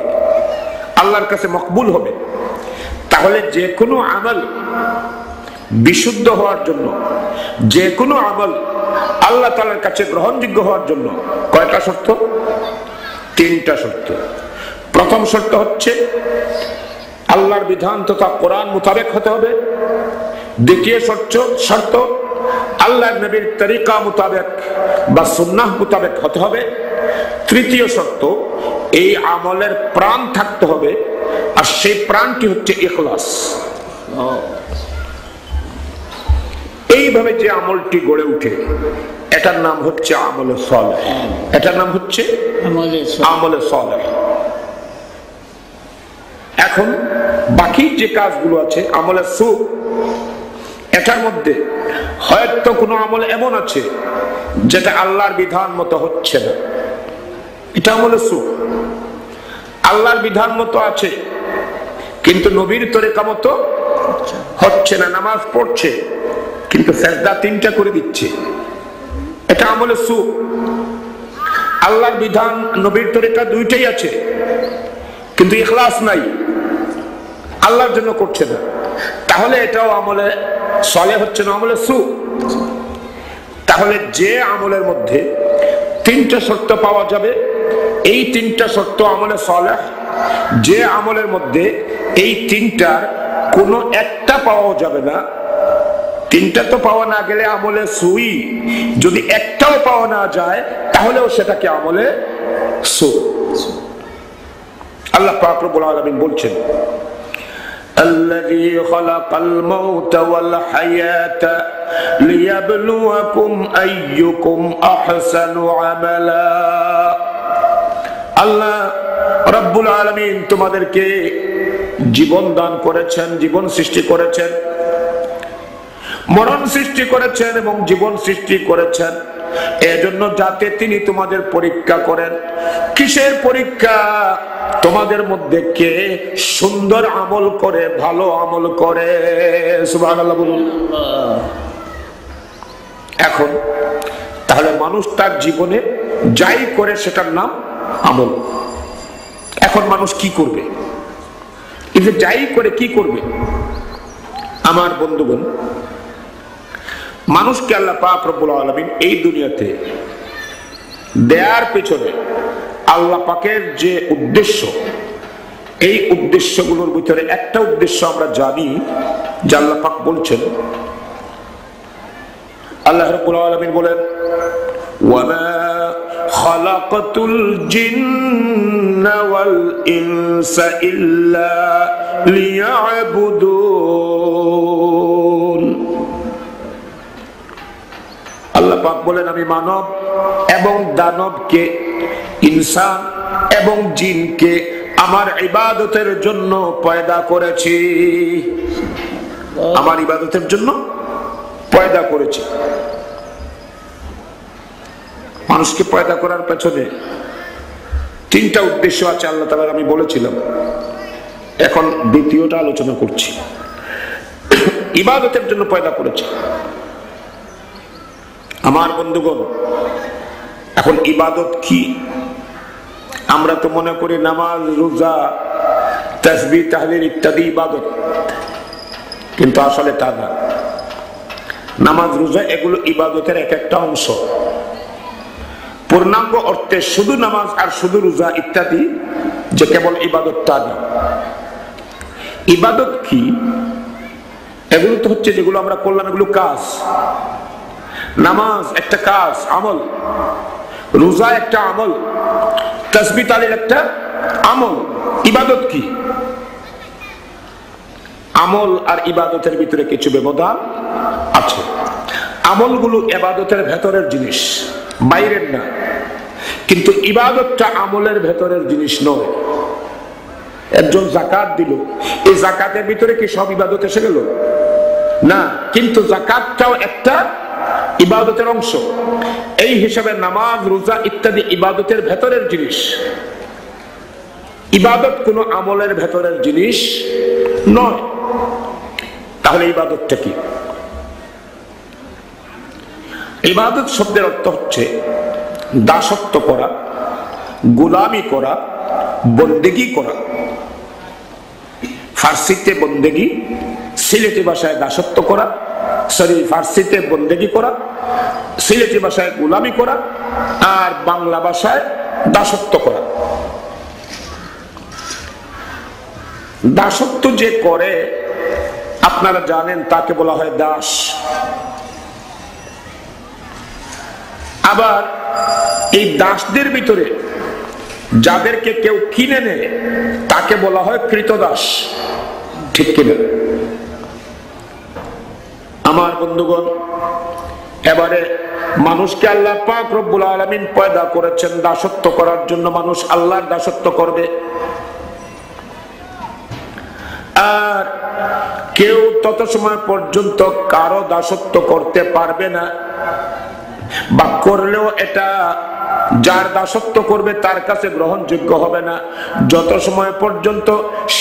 আল্লাহর কাছে মকবুল হবে। তাহলে যে কোনো আমল বিশুদ্ধ হওয়ার জন্য, যে কোনো আমল আল্লাহ তাআলার কাছে গ্রহণযোগ্য হওয়ার জন্য কয়টা শর্ত? তিনটা শর্ত। প্রথম শর্ত হচ্ছে আল্লাহর বিধান তথা কোরআন মোতাবেক হতে হবে। দ্বিতীয় শর্ত আল্লাহর নবীর তরিকা মোতাবেক বা সুন্নাহ মোতাবেক হতে হবে। তৃতীয় শর্ত, এই আমলের প্রাণ থাকতে হবে, আর সেই প্রাণটি হচ্ছে ইখলাস। এইভাবে যে আমলটি গড়ে উঠে, এটার নাম হচ্ছে আমলে সালেহ। এটার নাম হচ্ছে আমলে সালেহ। এখন বাকি যে কাজগুলো আছে আমলে সু, এটার মধ্যে হয়তো কোনো আমল এমন আছে যেটা আল্লাহর বিধান মতো হচ্ছে না, এটা আমলে সু। আল্লাহর বিধান মতো আছে কিন্তু নবীর তরিকা মতো হচ্ছে না। নামাজ পড়ছে কিন্তু সিজদা তিনটা করে দিচ্ছে, এটা আমলে সু। আল্লাহর বিধান নবীর তরিকা দুইটাই আছে কিন্তু ইখলাস নাই, আল্লাহর জন্য করছে না, তাহলে এটাও আমলে সালেহ হচ্ছে না, আমলে সু। তাহলে যে আমলের মধ্যে তিনটা শর্ত পাওয়া যাবে, এই তিনটা শর্ত আমলে সালেহ। যে আমলের মধ্যে এই তিনটার কোনো একটা পাওয়া যাবে না, তিনটা তো পাওয়া না গেলে আমলে সুই, যদি একটাও পাওয়া না যায় তাহলেও সেটাকে আমলে সু। আল্লাহ পাক রব্বুল আলামিন বলছেন, الذي خلق الموت والحياة ليبلوكم أيكم أحسن عملا। আল্লাহ রব্বুল আলামিন তোমাদেরকে জীবন দান করেছেন, জীবন সৃষ্টি করেছেন, মরণ সৃষ্টি করেছেন এবং জীবন সৃষ্টি করেছেন এজন্য যাতে তিনি তোমাদের পরীক্ষা করেন। কিসের পরীক্ষা? তোমাদের মধ্যে কে সুন্দর আমল করে, ভালো আমল করে। সুবহানাল্লাহ বলুন। এখন তাহলে মানুষ তার জীবনে যাই করে সেটার নাম আমল। এখন মানুষ কি করবে? এই যে যাই করে কি করবে? আমার বন্ধুগণ, মানুষকে আল্লাহ পাক রব্বুল আলামিন এই দুনিয়াতে দেয়ার পেছনে আল্লাহ পাকের যে উদ্দেশ্য, এই উদ্দেশ্যগুলোর ভিতরে একটা উদ্দেশ্য আমরা জানি যে আল্লাহ পাক বলছেন, আল্লাহ রাব্বুল আলামিন বলেন, ওয়ামা খালাকাতুল জিন্না ওয়াল ইনসা ইল্লা লিয়াবুদুন। আল্লাহ পাক বলেন, আমি মানব এবং দানবকে, ইনসান এবং জিনকে আমার ইবাদতের জন্য পয়দা করেছি, আমার ইবাদতের জন্য পয়দা করেছি। মানুষকে পয়দা করার পেছনে তিনটা উদ্দেশ্য আছে আল্লাহ তাআলা, আমি বলেছিলাম। এখন দ্বিতীয়টা আলোচনা করছি। ইবাদতের জন্য পয়দা করেছে। আমার বন্ধুগণ, এখন ইবাদত কি? আমরা তো মনে করি নামাজ, রোজা, তাসবিহ, তাহলিল ইত্যাদি ইবাদত, কিন্তু আসলে তা না। নামাজ, রোজা এগুলো ইবাদতের এক একটা অংশ। পূর্ণাঙ্গ অর্থে শুধু নামাজ আর শুধু রোজা ইত্যাদি যে কেবল ইবাদত তা না। ইবাদত কি? এগুলো তো হচ্ছে যেগুলো আমরা করলাম, এগুলো কাজ। নামাজ একটা কাজ, আমল। রোজা একটা আমল, তাসবিহ তাহলিল একটা আমল। ইবাদত কি? আমল আর ইবাদতের ভিতরে কিছু ব্যবধান আছে। আমলগুলো ইবাদতের ভেতরের জিনিস, বাইরের না। কিন্তু ইবাদতটা আমলের ভেতরের জিনিস নয়। একজন যাকাত দিল, এই যাকাতের ভিতরে কি সব ইবাদত এসে গেল? না, কিন্তু যাকাতটাও একটা ইবাদতের অংশ। এই হিসাবে নামাজ, রোজা ইত্যাদি ইবাদতের ভেতরের জিনিস। ইবাদত কোনো আমলের ভেতরের জিনিস নয়। তাহলে ইবাদতটা কি? ইবাদত শব্দের অর্থ হচ্ছে দাসত্ব করা, গোলামি করা, বন্দেগি করা। ফার্সিতে বন্দেগি, সিলেটি ভাষায় দাসত্ব করা, ফার্সিতে বন্দেগি করা, সিলেটি ভাষায় গোলামি করা, আর বাংলা ভাষায় দাসত্ব করা। দাসত্ব যে করে আপনারা জানেন তাকে বলা হয় দাস। আবার এই দাসদের ভিতরে যাদেরকে কেউ কিনে নেয় তাকে বলা হয় কৃতদাস। ঠিক কিনা? আমার বন্ধুগণ, এবারে মানুষকে আল্লাহ পাক রব্বুল আলামিন পয়দা করেছেন দাসত্ব করার জন্য। মানুষ আল্লাহর দাসত্ব করবে, আর কেউ তত সময় পর্যন্ত কারো দাসত্ব করতে পারবে না, বা করলেও এটা যার দাসত্ব করবে তার কাছে গ্রহণযোগ্য হবে না, যত সময় পর্যন্ত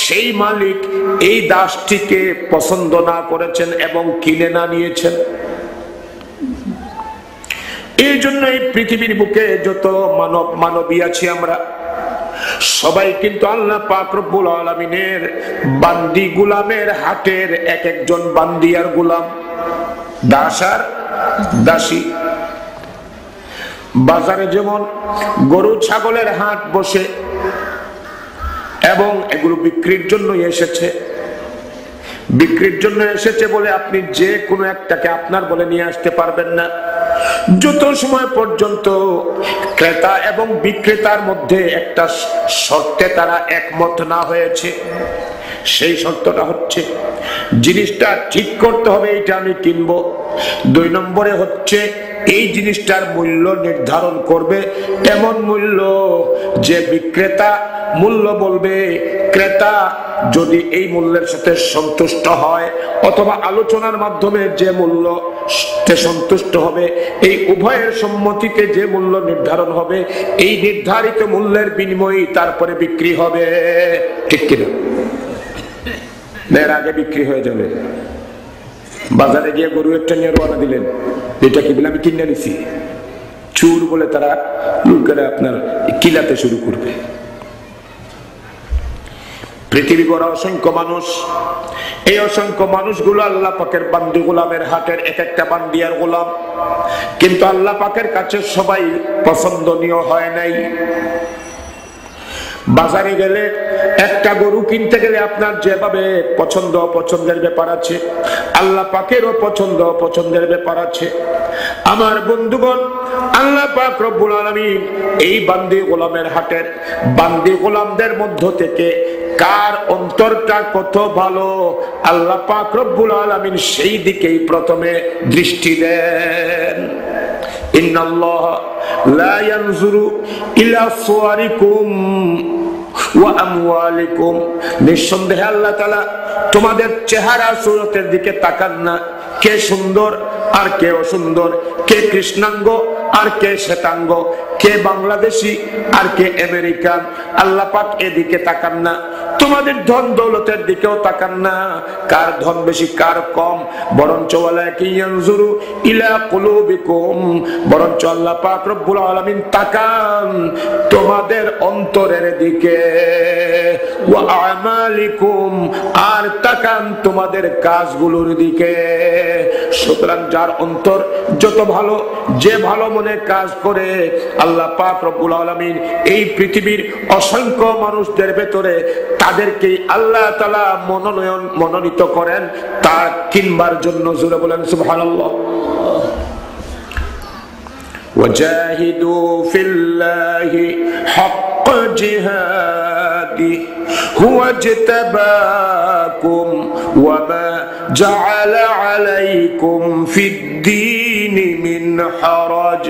সেই মালিক এই দাসটিকে পছন্দ না করেছেন এবং কিনে না নিয়েছেন। এই জন্য এই পৃথিবীর বুকে যত মানবী আছি আমরা সবাই কিন্তু আল্লাহ পাক রব্বুল আলামিনের বান্দি গোলামের হাটের এক একজন বান্দি আর গোলাম, দাস আর দাসী। বাজারে যেমন গরু ছাগলের হাট বসে এবং এগুলো বিক্রির জন্য এসেছে, বিক্রির জন্য এসেছে বলে আপনি যে কোনো একটাকে আপনার বলে নিয়ে আসতে পারবেন না। যত সময় পর্যন্ত ক্রেতা এবং বিক্রেতার মধ্যে একটা শর্তে তারা একমত না হয়েছে, সেই শর্তটা হচ্ছে জিনিসটা ঠিক করতে হবে, এইটা আমি কিনবো। 2 নম্বরে হচ্ছে এই জিনিসটার মূল্য নির্ধারণ করবে এমন মূল্য যে বিক্রেতা মূল্য বলবে, ক্রেতা যদি এই মূল্যের সাথে সন্তুষ্ট হয় অথবা আলোচনার মাধ্যমে যে মূল্য সন্তুষ্ট হবে, এই উভয়ের সম্মতিতে যে মূল্য নির্ধারণ হবে, এই নির্ধারিত মূল্যের বিনিময়ে তারপরে বিক্রি হবে। ঠিক কিনা? এর আগে বিক্রি হয়ে যাবে। বাজারে গিয়ে গরু একটা নিয়ে রওনা দিলেন, এটা কি বলে আমি কিনে নিছি, চুর বলে তারা লোকেরা আপনার কিলাতে শুরু করবে। পৃথিবী গড়া অসংখ্য মানুষ, এই অসংখ্য মানুষগুলো আল্লাহ পাকের বান্দি গোলামের হাটের এক একটা বান্দি আর গোলাম, কিন্তু আল্লাহ পাকের কাছে সবাই পছন্দনীয় হয় নাই। বাজারে গেলে একটা গরু কিনতে গেলে আপনার যেভাবে পছন্দ অপছন্দের ব্যাপার আছে, আল্লাহ পাকেরও পছন্দ অপছন্দের ব্যাপার আছে। আমার বন্ধুগণ, আল্লাহ পাক রব্বুল আলামিন এই বান্দি গোলামের হাটের বান্দি গোলামদের মধ্য থেকে কার অন্তরটা কত ভালো আল্লাহ পাক রব্বুল আলামিন সেই দিকেই প্রথমে দৃষ্টি দেন। ইন্নাল্লাহ লা ইয়ানজুরু ইলা সুওয়ারিকুম ওয়া আমওয়ালিকুম, নিঃসন্দেহে আল্লাহ তাআলা তোমাদের চেহারা সুরতের দিকে তাকান না, কে সুন্দর আর কে অসুন্দর, কে কৃষ্ণাঙ্গ আর কে শ্বেতাঙ্গ, কে বাংলাদেশি আর কে আমেরিকান। আল্লাহ পাক এদিকে তাকান না। তোমাদের ধন দৌলতের দিকেও তাকান না, কার ধন বেশি কার কম, বরঞ্চ ওয়ালাকিন ইয়ানজুরু ইলা কুলুবিকুম, বরঞ্চ আল্লাহ পাক রব্বুল আলামিন তাকান তোমাদের অন্তরের দিকে, ওয়া আমালিকুম, আর তাকান তোমাদের কাজগুলোর দিকে। সুতরাং যার অন্তর যত ভালো, যে ভালো মনে কাজ করে, আল্লাহ পাক রব্বুল আলামিন এই পৃথিবীর অসংখ্য মানুষদের ভেতরে তাদেরকে আল্লাহ তাআলা মনোনীত করেন তা কিনবার জন্য। জোরে বলেন সুবহানাল্লাহ। ওয়াজাহিদু ফিল্লাহি হাক্কা জিহাদি হুয়া ইজতাবাকুম وما جعل عليكم في الدين من حرج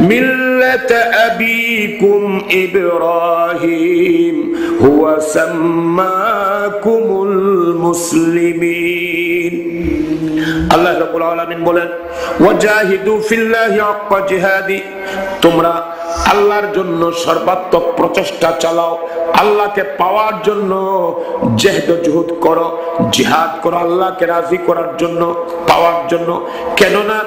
ملة أبيكم إبراهيم هو سماكم المسلمين আল্লাহ রাব্বুল আলামিন বলেন ওয়াজাহিদু ফিল্লাহি হাক্কা জিহাদি তোমরা আল্লাহর জন্য সর্বাত্মক প্রচেষ্টা চালাও আল্লাহকে পাওয়ার জন্য জেহদ জুহুদ করো জিহাদ করো আল্লাহকে রাজি করার জন্য পাওয়ার জন্য কেননা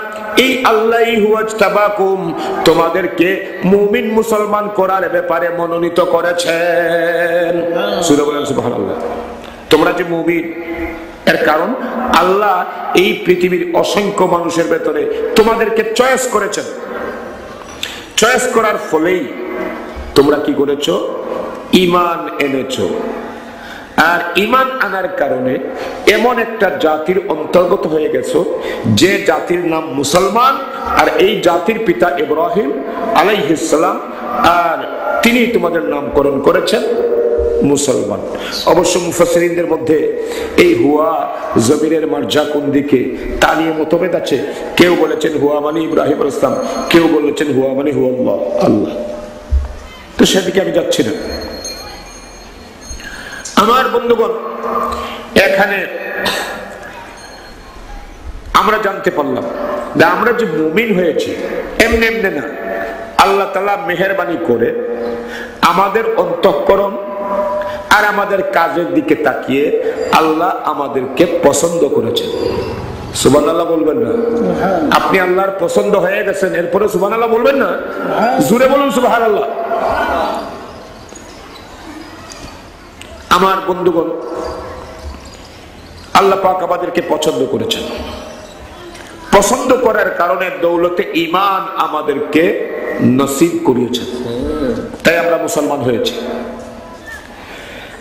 এই আল্লাহই হুয়াজতাবাকুম তোমাদেরকে মুমিন মুসলমান করার ব্যাপারে মনোনীত করেছেন সূরা বলেন সুবহানাল্লাহ তোমরা যে মুমিন এর কারণ আল্লাহ এই পৃথিবীর অসংখ্য মানুষের ভেতরে তোমাদেরকে চয়েস করেছেন চয়েস করার ফলেই তোমরা কি করেছো ঈমান এনেছো আর ঈমান আনার কারণে এমন একটা জাতির অন্তর্গত হয়ে গেছো যে জাতির নাম মুসলমান আর এই জাতির পিতা ইব্রাহিম আলাইহিস সালাম আর তিনি তোমাদের নামকরণ করেছেন মুসলমান অবশ্য মুফাসসিরিনদের মধ্যে এই হুয়া জমিরের মার্জা কোন দিকে তা নিয়ে মতভেদ আছে কেউ বলেছেন হুয়া মানে ইব্রাহিম আলাইহিস সালাম কেউ বলেছেন হুয়া মানে হুয়াল্লাহ আল্লাহ তো সেদিকে আমি যাচ্ছি না আমার বন্ধুগণ এখানে আমরা জানতে পারলাম যে আমরা যে মুমিন হয়েছি এমনি এমনি না আল্লাহ তাআলা মেহেরবানি করে আমাদের অন্তঃকরণ আর আমাদের কাজের দিকে তাকিয়ে আল্লাহ আমাদেরকে পছন্দ করেছেন সুবহানাল্লাহ বলবেন না আপনি আল্লাহর পছন্দ হয়ে গেছেন এরপরে সুবহানাল্লাহ বলবেন না জোরে বলুন সুবহানাল্লাহ আমার বন্ধুগণ আল্লাহ পাক আমাদেরকে পছন্দ করেছেন পছন্দ করার কারণে দৌলতে ঈমান আমাদেরকে নসিব করিয়েছেন তাই আমরা মুসলমান হয়েছি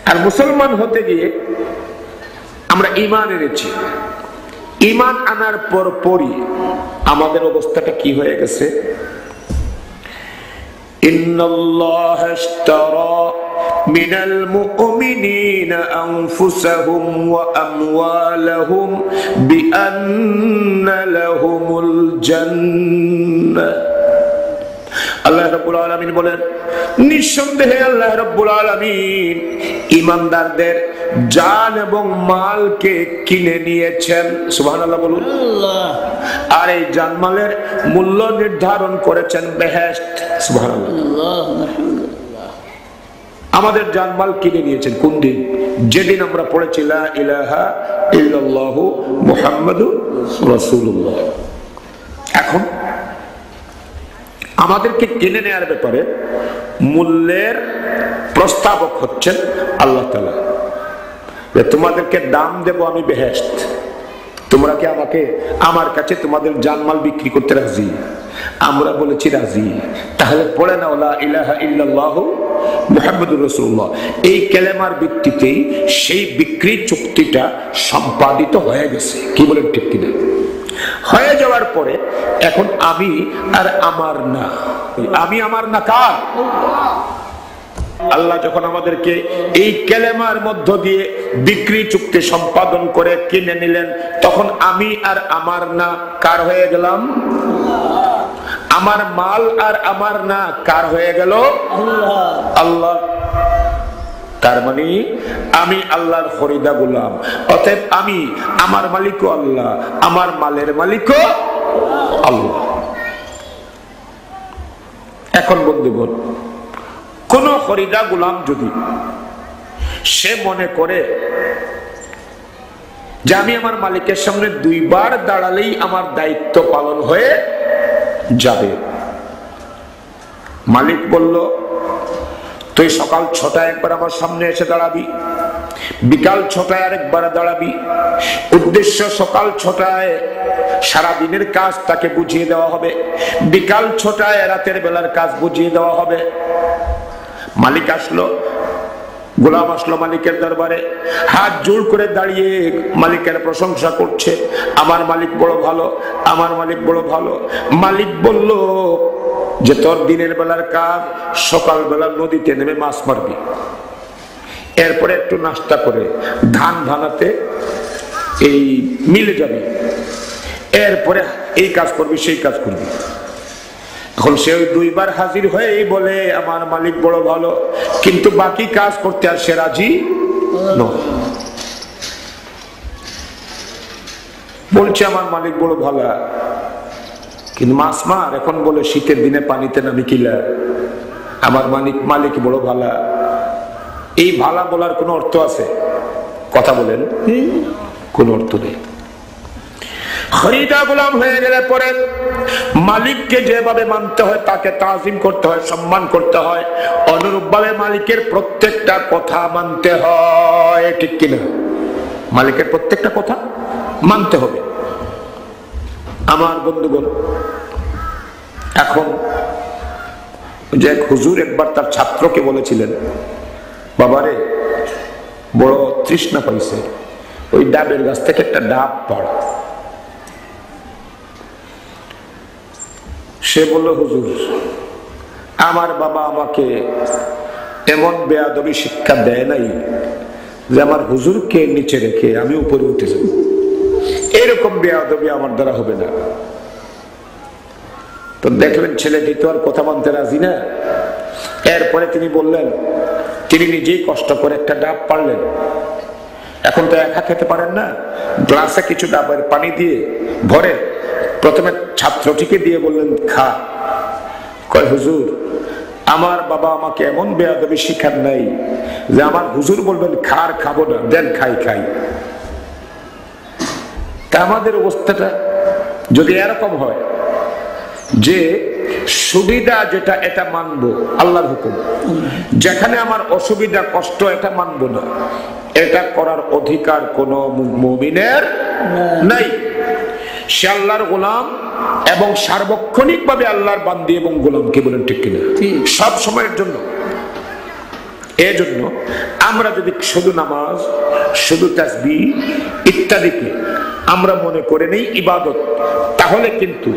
আর মুসলমান হতে গিয়ে আমরা ঈমান এনেছি ঈমান আনার পরই আমাদের অবস্থাটা কি হয়ে গেছে ইন্নাল্লাহা ইশতারা মিনাল মুমিনিনা আনফুসাহুম ওয়া আমওয়ালাহুম বিআন্না লাহুমুল জান্নাহ আল্লাহ রাব্বুল আলামিন বলেন নিঃসন্দেহে আল্লাহ রাব্বুল আলামিন ঈমানদারদের জান এবং মালকে কিনে নিয়েছেন সুবহানাল্লাহ বলুন আর এই জানমালের মূল্য নির্ধারণ করেছেন বেহেশত সুবহানাল্লাহ আমাদের জানমাল কিনে নিয়েছেন কোন দিন যেদিন আমরা পড়েছি লা ইলাহা ইল্লাল্লাহু মুহাম্মাদুর রাসূলুল্লাহ এখন আমাদেরকে কিনে নেওয়ার ব্যাপারে মূল্যের প্রস্তাবক হচ্ছেন আল্লাহ তাআলা তোমাদেরকে দাম দেব আমি বেহেশত তোমরা কি আমাকে আমার কাছে তোমাদের জানমাল বিক্রি করতে রাজি আমরা বলেছি রাজি তাহলে পড়ে নাও লা ইলাহা ইল্লাল্লাহু মুহাম্মাদুর রাসূলুল্লাহ এই কালেমার ভিত্তিতেই সেই বিক্রি চুক্তিটা সম্পাদিত হয়ে গেছে কি বলেন ঠিক কিনা হয়ে যাওয়ার পরে এখন আমি আর আমার না আমি আমার না কার আল্লাহ যখন আমাদেরকে এই কালেমার মধ্য দিয়ে বিক্রি চুক্তি সম্পাদন করে কিনে নিলেন তখন আমি আর আমার না কার হয়ে গেলাম আমার মাল আর আমার না কার হয়ে গেল আল্লাহ তার মানে আমি আল্লাহর খরিদা গোলাম অতএব আমি আমার মালিকও আল্লাহ আমার মালের মালিকও আল্লাহ এখন বন্ধুগণ কোন খরিদা গোলাম যদি সে মনে করে যে আমি আমার মালিকের সামনে দুইবার দাঁড়ালেই আমার দায়িত্ব পালন হয়ে যাবে মালিক বলল তুই সকাল 6টায় একবার আমার সামনে এসে দাঁড়াবি বিকাল 6টায় আরেকবার দাঁড়াবি উদ্দেশ্য সকাল 6টায় সারা দিনের কাজ তাকে বুঝিয়ে দেওয়া হবে বিকাল 6টায় রাতের বেলার কাজ বুঝিয়ে দেওয়া হবে মালিক আসলো গোলাম আসলো মালিকের দরবারে হাত জোড় করে দাঁড়িয়ে মালিকের প্রশংসা করছে আমার মালিক বড় ভালো আমার মালিক বড় ভালো মালিক বলল যে তোর দিনের বেলার কাজ সকাল বেলা নদীতে নেমে মাছ মারবি এরপরে একটু নাস্তা করে ধান ভানাতে এই মিলে যাবে, এরপরে এই কাজ করবি সেই কাজ করবি। এখন সে দুইবার হাজির হয়েই বলে আমার মালিক বড় ভালো, কিন্তু বাকি কাজ করতে আর সে রাজি নয়। বলছে আমার মালিক বড় ভালো, কিন্তু মাছ মার এখন বলে শীতের দিনে পানিতে নামি কিলা, আমার মালিক বড় ভালা। এই ভালা বলার কোন অর্থ আছে? কথা বলেন, কোন অর্থ নেই। খরিদা গোলাম হয়ে গেলে পরে মালিককে যেভাবে মানতে হয়, তাকে তাজিম করতে হয়, সম্মান করতে হয়, অনুরূপ ভাবে মালিকের প্রত্যেকটা কথা মানতে হয়, ঠিক কিনা? মালিকের প্রত্যেকটা কথা মানতে হবে। আমার বন্ধুগণ, এখন যে এক হুজুর একবার তার ছাত্রকে বলেছিলেন, বাবারে বড় তৃষ্ণা পাইছে, ওই ডাবের গাছ থেকে একটা ডাব পাড়। সে বলল, হুজুর আমার বাবা আমাকে এমন বেয়াদবি শিক্ষা দেয় নাই যে আমার হুজুরকে নিচে রেখে আমি উপরে উঠে যাব, এরকম বেয়াদবি আমার দ্বারা হবে না। তো দেখলেন ছেলেটি তো আর কথা মানতে রাজি না। এরপরে তিনি বললেন, তিনি নিজেই কষ্ট করে একটা ডাব পারলেন। এখন তো একা খেতে পারেন না, গ্লাসে কিছু ডাবের পানি দিয়ে ভরে প্রথমে ছাত্রটিকে দিয়ে বললেন, খা। কয়, হুজুর আমার বাবা আমাকে এমন বেয়াদবি শিখান নাই যে আমার হুজুর বলবেন খার খাবো না, দেন খাই। তা আমাদের অবস্থাটা যদি এরকম হয় যে সুবিধা যেটা এটা মানবো, আল্লাহর হুকুম, যেখানে আমার অসুবিধা কষ্ট এটা মানবো না, এটা করার অধিকার কোন মুমিনের নাই। সে আল্লাহর গোলাম এবং সার্বক্ষণিক ভাবে আল্লাহর বান্দি এবং গোলাম, কে বলেন ঠিক কিনা? সব সময়ের জন্য। এজন্য আমরা যদি শুধু নামাজ, শুধু তাসবিহ ইত্যাদিকে আমরা মনে করে নেই ইবাদত, তাহলে কিন্তু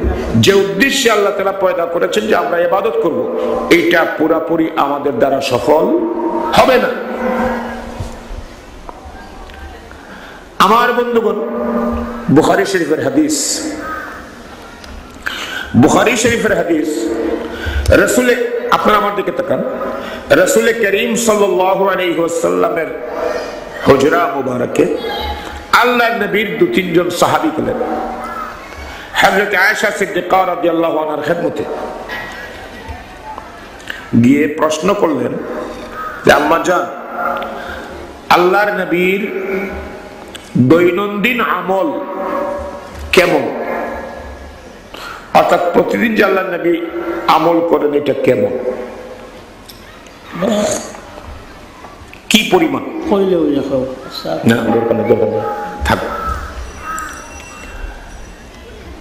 যে উদ্দেশ্যে আল্লাহ তাআলা পয়দা করেছেন যে আমরা ইবাদত করব, এটা পুরোপুরি আমাদের দ্বারা সফল হবে না। আমার বন্ধুগণ, বুখারী শরীফের হাদিস, রাসূল, আপনারা আমার দিকে তাকান, রাসূল করিম সাল্লাল্লাহু আলাইহি ওয়াসাল্লামের হুজরা মুবারকে আল্লাহর নবীর দু তিনজন সাহাবী গেলেন হযরত আয়েশা সিদ্দিকা রাদিয়াল্লাহু আনহার খেদমতে, গিয়ে প্রশ্ন করলেন যে আম্মা জান, আল্লাহর নবীর দৈনন্দিন আমল কেমন, অর্থাৎ প্রতিদিন যে আল্লাহর নবী আমল করেন এটা কেমন, কি পরিমাণ? না, দরকার নেই, থাক।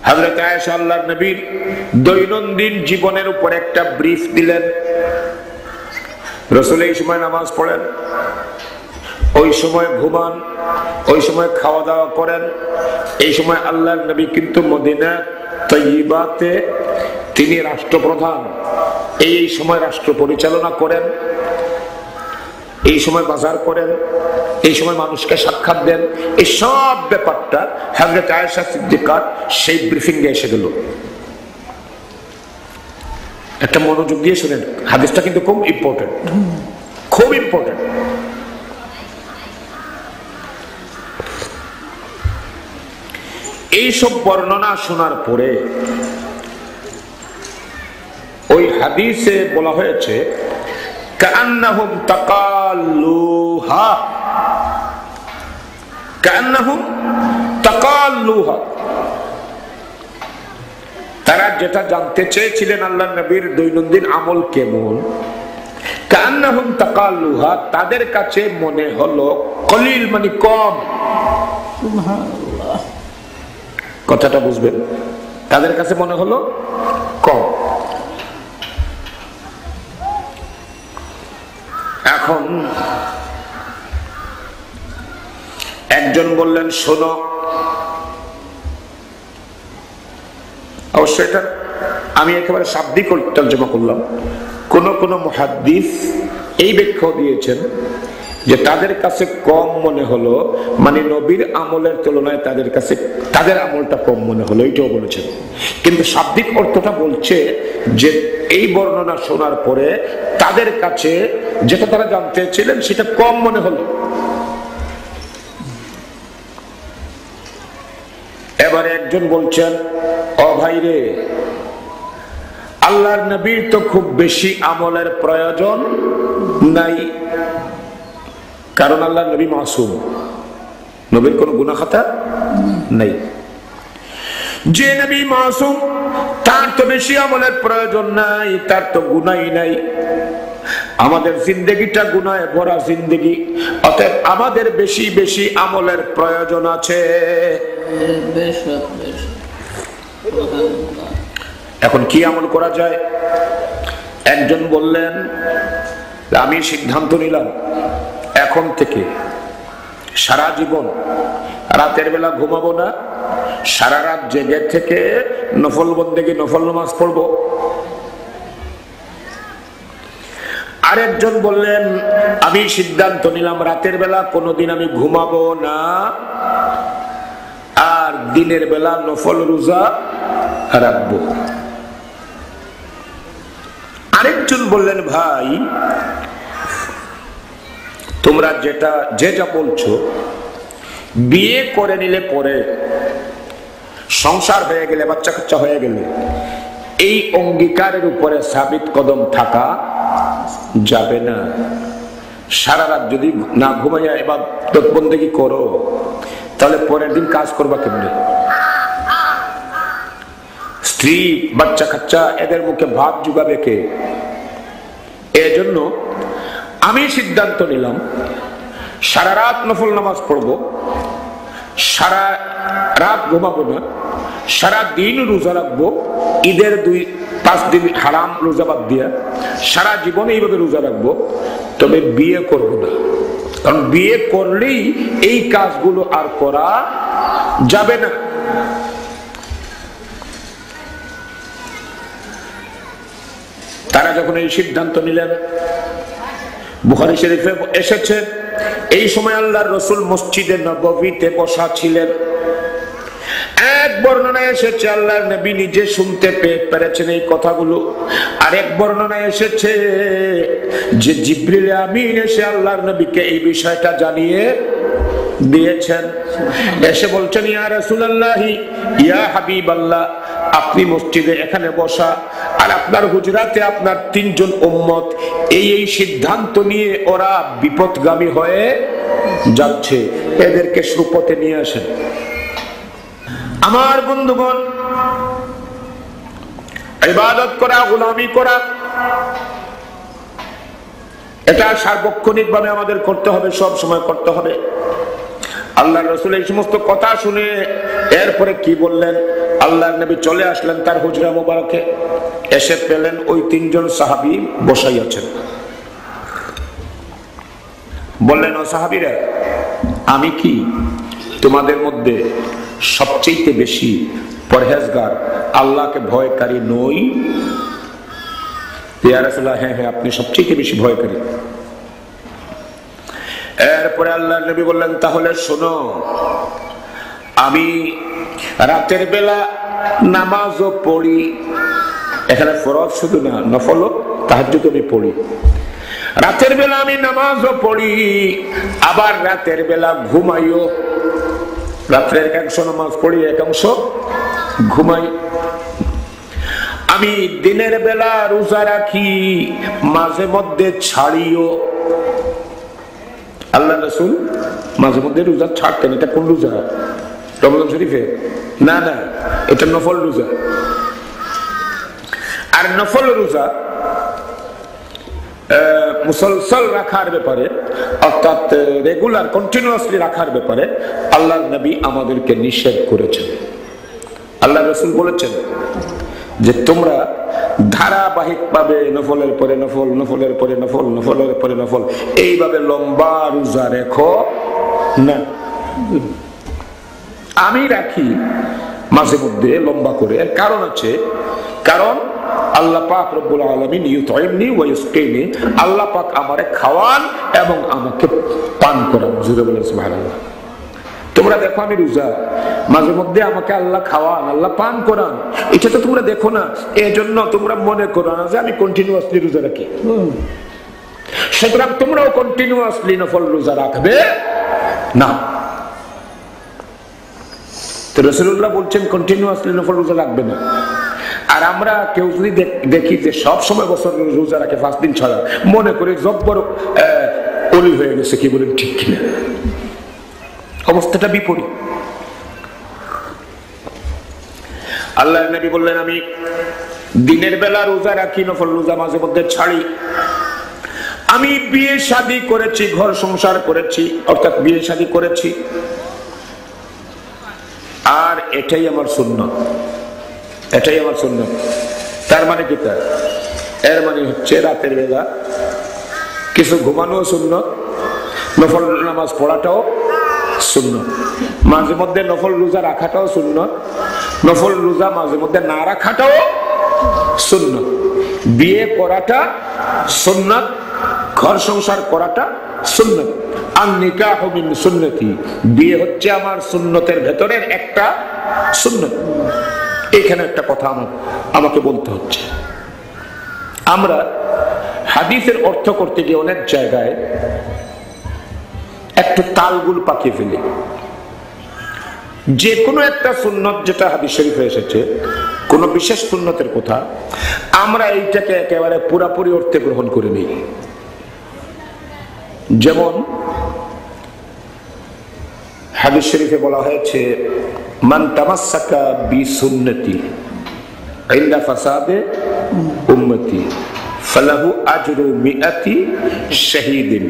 হযরত আয়েশা আল্লাহর নবীর দৈনন্দিন জীবনের উপর একটা ব্রিফ দিলেন। রাসূল এই সময় নামাজ পড়েন, ওই সময় ঘুমান, ওই সময় খাওয়া দাওয়া করেন। এই সময় আল্লাহর নবী কিন্তু মদিনা তয়্যিবাতে তিনি রাষ্ট্রপ্রধান, এই সময় রাষ্ট্র পরিচালনা করেন, এই সময় বাজার করেন, এই সময় মানুষকে সাক্ষাৎ দেন। এই সব ব্যাপারটা হযরত আয়েশা সিদ্দিকার সেই ব্রিফিংয়ে এসে গেল। একটা মনোযোগ দিয়ে শুনেন, হাদিসটা কিন্তু খুব ইম্পর্টেন্ট, খুব ইম্পর্টেন্ট। এইসব বর্ণনা শোনার পরে ওই হাদিসে বলা হয়েছে কান্নাহুম তাকাল্লুহা, কান্নাহুম তাকাল্লুহা, তারা যেটা জানতে চেয়েছিলেন আল্লাহর নবীর দৈনন্দিন আমল কেমন, কান্নাহুম তাকাল্লুহা, তাদের কাছে মনে হলো কলিল মানে কম। সুবহানাল্লাহ, কথাটা বুঝবেন, তাদের কাছে মনে হলো কম। এখন একজন বললেন, শোনো, অবশ্যই এটা আমি একেবারে শাব্দিক তর্জমা করলাম, কোন কোন মুহাদ্দিস এই ব্যাখ্যা দিয়েছেন যে তাদের কাছে কম মনে হলো, মানে নবীর আমলের তুলনায় তাদের কাছে তাদের আমলটা কম মনে হলো, এইটাও বলেছেন। কিন্তু শাব্দিক অর্থটা বলছে যে এই বর্ণনা শোনার পরে তাদের কাছে যেটা তারা জানতে ছিলেন সেটা কম মনে হলো। এবারে একজন বলছেন, ও ভাই রে, আল্লাহর নবীর তো খুব বেশি আমলের প্রয়োজন নাই, কারণ আল্লাহর নবী মাসুম, নবীর কোন গুনাহ খাতা নাই। যে নবী মাসুম তার তো বেশি আমলের প্রয়োজন নাই, তার তো গুনাহই নাই। আমাদের জিন্দেগিটা গুনাহে ভরা জিন্দেগি, অতএব আমাদের বেশি বেশি আমলের প্রয়োজন আছে। এখন কি আমল করা যায়? একজন বললেন, আমি সিদ্ধান্ত নিলাম এখন থেকে সারা জীবন রাতের বেলা ঘুমাবো না, সারা রাত জেগে থেকে নফল বন্দেগী নফল নামাজ পড়বো। আরেকজন বললেন, আমি সিদ্ধান্ত নিলাম রাতের বেলা কোনোদিন আমি ঘুমাবো না, আর দিনের বেলা নফল রোজা রাখবো। আরেকজন বললেন, ভাই তোমরা যে যা বলছো, বিয়ে করে নিলে পরে সংসার হয়ে গেলে, বাচ্চা কাচ্চা হয়ে গেলে এই অঙ্গীকারের উপরে সাবিত কদম থাকা যাবে না। সারা রাত যদি না ঘুমাইয়া ইবাদত বন্দেগী করো, তাহলে পরের দিন কাজ করবা কেমনে? স্ত্রী বাচ্চা কাচ্চা এদের মুখে ভাত জুগাবে কে? এজন্য আমি সিদ্ধান্ত নিলাম সারা রাত নফল নামাজ পড়বো, সারা রাত ঘুমাবো না, সারা দিন রোজা রাখবো, ঈদের 2-5 দিন হারাম রোজা বাদ দিয়া সারা জীবন এইভাবে রোজা রাখবো। তবে বিয়ে করব না, কারণ বিয়ে করলেই এই কাজগুলো আর করা যাবে না। তারা যখন এই সিদ্ধান্ত নিলেন, বুখারী শরীফে এসেছে, এই সময় আল্লাহর রাসূল মসজিদে নববীতে বসা ছিলেন। এক বর্ণনায় এসেছে আল্লাহর নবী নিজে শুনতে পেরেছেন এই কথাগুলো, আর এক বর্ণনায় এসেছে যে জিবরিল আমিন এসে আল্লাহর নবীকে এই বিষয়টা জানিয়ে দিয়েছেন। এসে বলছেন, ইয়া রাসূলুল্লাহ, ইয়া হাবিবাল্লাহ, আপনি মসজিদে এখানে বসা, আর আপনার হুজরাতে আপনার 3 জন উম্মত এই সিদ্ধান্ত নিয়ে ওরা বিপদগামী হয়ে যাচ্ছে, এদেরকে সুপথে নিয়ে আসেন। আমার বন্ধুগণ, ইবাদত করা, গোলামি করা, এটা সার্বক্ষণিক ভাবে আমাদের করতে হবে, সব সময় করতে হবে। আল্লাহর রাসূল এই সমস্ত কথা শুনে এরপরে কি বললেন? আল্লাহর নবী চলে আসলেন তার হুজরা মোবারকে, এসে পেলেন ওই 3 জন সাহাবী বসাই আছেন। বললেন, ও সাহাবীরা, আমি কি তোমাদের মধ্যে সবচেয়ে বেশি পরহেজগার, আল্লাহকে ভয়কারী নই? ইয়া রাসূলুল্লাহ, হ্যাঁ হ্যাঁ, আপনি সবচেয়ে বেশি ভয়কারী। এরপরে আল্লাহর নবী বললেন, তাহলে শোনো, আমি রাতের বেলা নামাজও পড়ি, এখানে ফরজ শুধু না, নফলও তাহাজ্জুদ আমি পড়ি। রাতের বেলা আমি নামাজও পড়ি, আবার রাতের বেলা ঘুমাইও। রাত্রের 1 অংশ নামাজ পড়ি, 1 অংশ ঘুমাই। আমি দিনের বেলা রোজা রাখি, মাঝে মধ্যে ছাড়িও। আল্লাহ রাসূল মাঝে মধ্যে রোজা ছাড়তেন। এটা কোন রোজা? রমজান শরীফে? না না, এটা নফল রোজা। আর নফল রোজা মুসলসল রাখার ব্যাপারে, অর্থাৎ রেগুলার কন্টিনিউয়াসলি রাখার ব্যাপারে আল্লাহর নবী আমাদেরকে নিষেধ করেছেন। আল্লাহ রাসূল বলেছেন যে তোমরা ধারাবাহিকভাবে নফলের পরে নফল, নফলের পরে নফল, নফলের পরে নফল, এইভাবে লম্বা রোজা রেখো না। আমি রাখি মাঝে মধ্যে লম্বা করে, কারণ আছে, কারণ আল্লাহ পাক রব্বুল আলামিন ইউতঈমনি ওয়া ইসকিনি, আল্লাহ পাক আমারে খাওয়ান এবং আমাকে পান করান। জোরে বলেন সুবহানাল্লাহ। তোমরা দেখো আমি রোজা, মাঝে মধ্যে আমাকে আল্লাহ খাওয়ান, আল্লাহ পান করান, এটা তো তোমরা দেখো না। এজন্য তোমরা মনে করো না যে আমি কন্টিনিউয়াসলি রোজা রাখি। সুতরাং তোমরাও কন্টিনিউয়াসলি নফল রোজা রাখবে না। তো রাসূলুল্লাহ বলছেন কন্টিনিউয়াসলি নফল রোজা রাখবে না। আর আমরা কেউ যদি দেখি যে সব সময় বছর রোজা রাখে 5 দিন ছাড়া, মনে করে জব্বর অলি হয়ে গেছে। কি বলেন ঠিক কিনা? অবস্থাটা বিপরীত। আল্লাহর নবী বললেন আমি দিনের বেলা রোজা রাখি, নফল রোজা মাঝে মধ্যে ছাড়ি। আমি বিয়ে শাদী করেছি, ঘর সংসার করেছি, অর্থাৎ বিয়ে শাদী করেছি, আর এটাই আমার সুন্নাত, এটাই আমার সুন্নাত। তার মানে কি? এর মানে হচ্ছে রাতের বেলা কিছু ঘুমানো সুন্নাত, নফল নামাজ পড়াটাও সুন্নাত, মাঝে মধ্যে নফল রোজা রাখাটাও সুন্নাত, নফল রোজা মাঝে মধ্যে না রাখাটাও সুন্নাত, বিয়ে করাটা সুন্নাত, ঘর সংসার করাটা সুন্নাত। আর নিকাহু মিন সুন্নতি, বিয়ে হচ্ছে আমার সুন্নতের ভেতরের একটা সুন্নাত। এখানে একটা কথা আমাকে বলতে হচ্ছে। আমরা হাদিসের অর্থ করতে গিয়ে অনেক জায়গায় একটু তালগুল পাকিয়ে ফেলি। যে কোনো একটা সুন্নত যেটা হাদিস শরীফে এসেছে, কোন বিশেষ সুন্নতের কথা, আমরা এইটাকে একেবারে পুরাপুরি অর্থে গ্রহণ করে নিই। যেমন হাদিস শরীফে বলা হয়েছে মান তামাসসাকা বিসুন্নতি ইনদা ফাসাদে উম্মতি ফালাহু আজরু মিআতি শাহীদিন।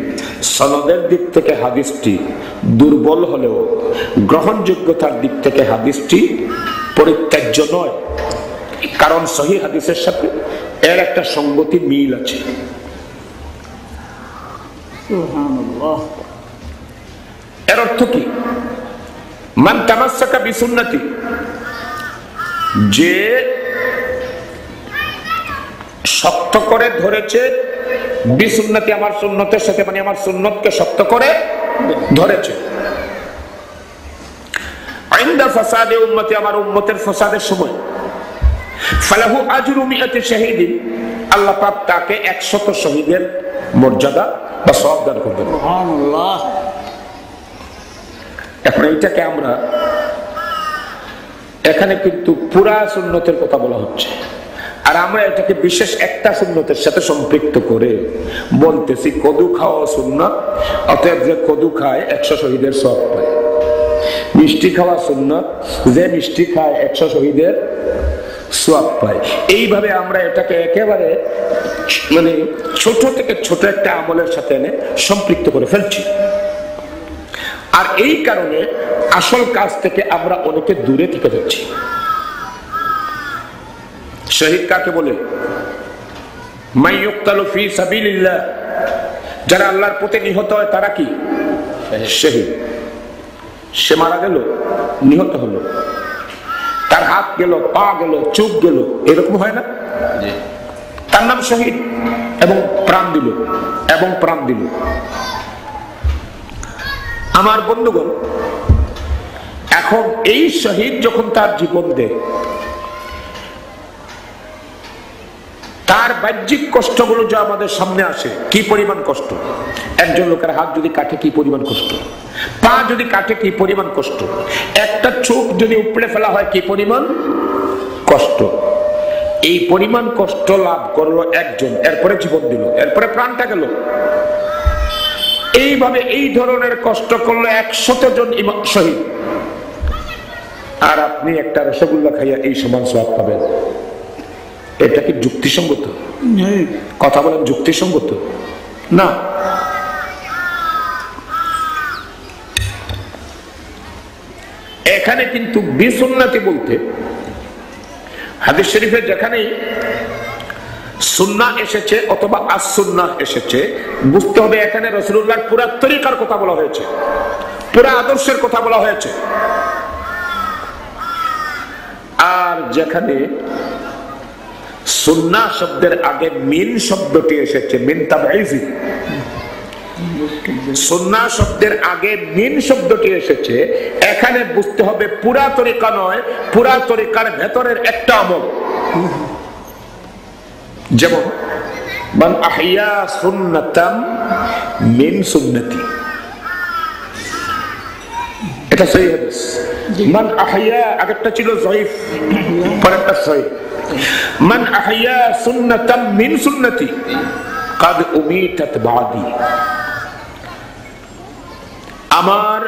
সনদের দিক থেকে হাদিসটি দুর্বল হলেও গ্রহণযোগ্যতার দিক থেকে হাদিসটি পরিত্যাজ্য নয়, কারণ সহিহ হাদিসের সাথে এর একটা সঙ্গতি মিল আছে। সুবহানাল্লাহ। এর অর্থ কি? মান তামাসসাকা বিসুন্নতি, যে শক্ত করে ধরেছে, বিসুন্নতি আমার সুন্নতের সাথে, মানে আমার সুন্নতকে শক্ত করে ধরেছে, ইনদা ফাসাদে উম্মতি, আমার উম্মতের ফাসাদের সময়, ফালাহু আজরু মিআতি শাহীদিন, আল্লাহ পাক তাকে 100 শহীদের মর্যাদা বা সওয়াব দান করবেন। সুবহানাল্লাহ। এখন এইটাকে আমরা এখানে কিন্তু পুরা সুন্নতের কথা বলা হচ্ছে, আর আমরা এটাকে বিশেষ একটা সুন্নতের সাথে সম্পৃক্ত করে বলতেছি কদু খাওয়া সুন্নত, অতএব যে কদু খায় 100 শহীদের সওয়াব পায়। মিষ্টি খাওয়া সুন্নত, যে মিষ্টি খায় 100 শহীদের সওয়াব পায়। এইভাবে আমরা এটাকে একেবারে মানে ছোট থেকে ছোট একটা আমলের সাথে এনে সম্পৃক্ত করে ফেলছি। আর এই কারণে আসল কাজ থেকে আমরা অনেকে দূরে থেকে যাচ্ছি। শহীদ কাকে বলে? মান ইউকতালু ফি সাবিলিল্লাহ, যারা আল্লাহর পথে নিহত হয় তারা কি? শহীদ। সে মারা গেল, নিহত হলো, তার হাত গেল, পা গেল, চোখ গেল, এরকম হয় না? তার নাম শহীদ, এবং প্রাণ দিল, এবং প্রাণ দিল। আমার বন্ধুগণ, এখন এই শহীদ যখন তার জীবন দেয়, তার বাহ্যিক কষ্টগুলো যে আমাদের সামনে আসে, কি পরিমাণ কষ্ট। একজন লোকের হাত যদি কাটে কি পরিমাণ কষ্ট, পা যদি কাটে কি পরিমাণ কষ্ট, একটা চোখ যদি উপড়ে ফেলা হয় কি পরিমাণ কষ্ট। এই পরিমাণ কষ্ট লাভ করলো একজন, এরপরে জীবন দিল, এরপরে প্রাণটা গেল। এইভাবে এই ধরনের কষ্ট করলো 100 জন শহীদ, আর আপনি একটা রসগোল্লা খাইয়া এই সমান সওয়াব পাবেন। এটা কি যুক্তিসঙ্গত? কথা বলেন, যুক্তিসঙ্গত না। এখানে কিন্তু বিসুন্নতি বলতে হাদিস শরীফে যেখানে সুন্নাহ এসেছে অথবা আস-সুন্নাহ এসেছে, বুঝতে হবে এখানে রাসূলুল্লাহর পুরা তরিকার কথা বলা হয়েছে, পুরা আদর্শের কথা বলা হয়েছে। আর যেখানে সুন্নাহ শব্দের আগে মিন শব্দটি এসেছে, মিন তাবঈজি। সুন্নাহ শব্দের আগে মিন শব্দটি এসেছে, এখানে বুঝতে হবে পুরা তরিকা নয়, পুরা তরিকার ভেতরের একটা আমল। যেমন মান আহইয়া সুন্নাতাম মিন সুন্নতি, এটা সহিহ হাদিস। মান আহইয়া আগেরটা ছিল যঈফ, পরেরটা সহিহ। মান আহইয়া সুন্নাতাম মিন সুন্নতি কাদ উমিতাত বাদি, আমার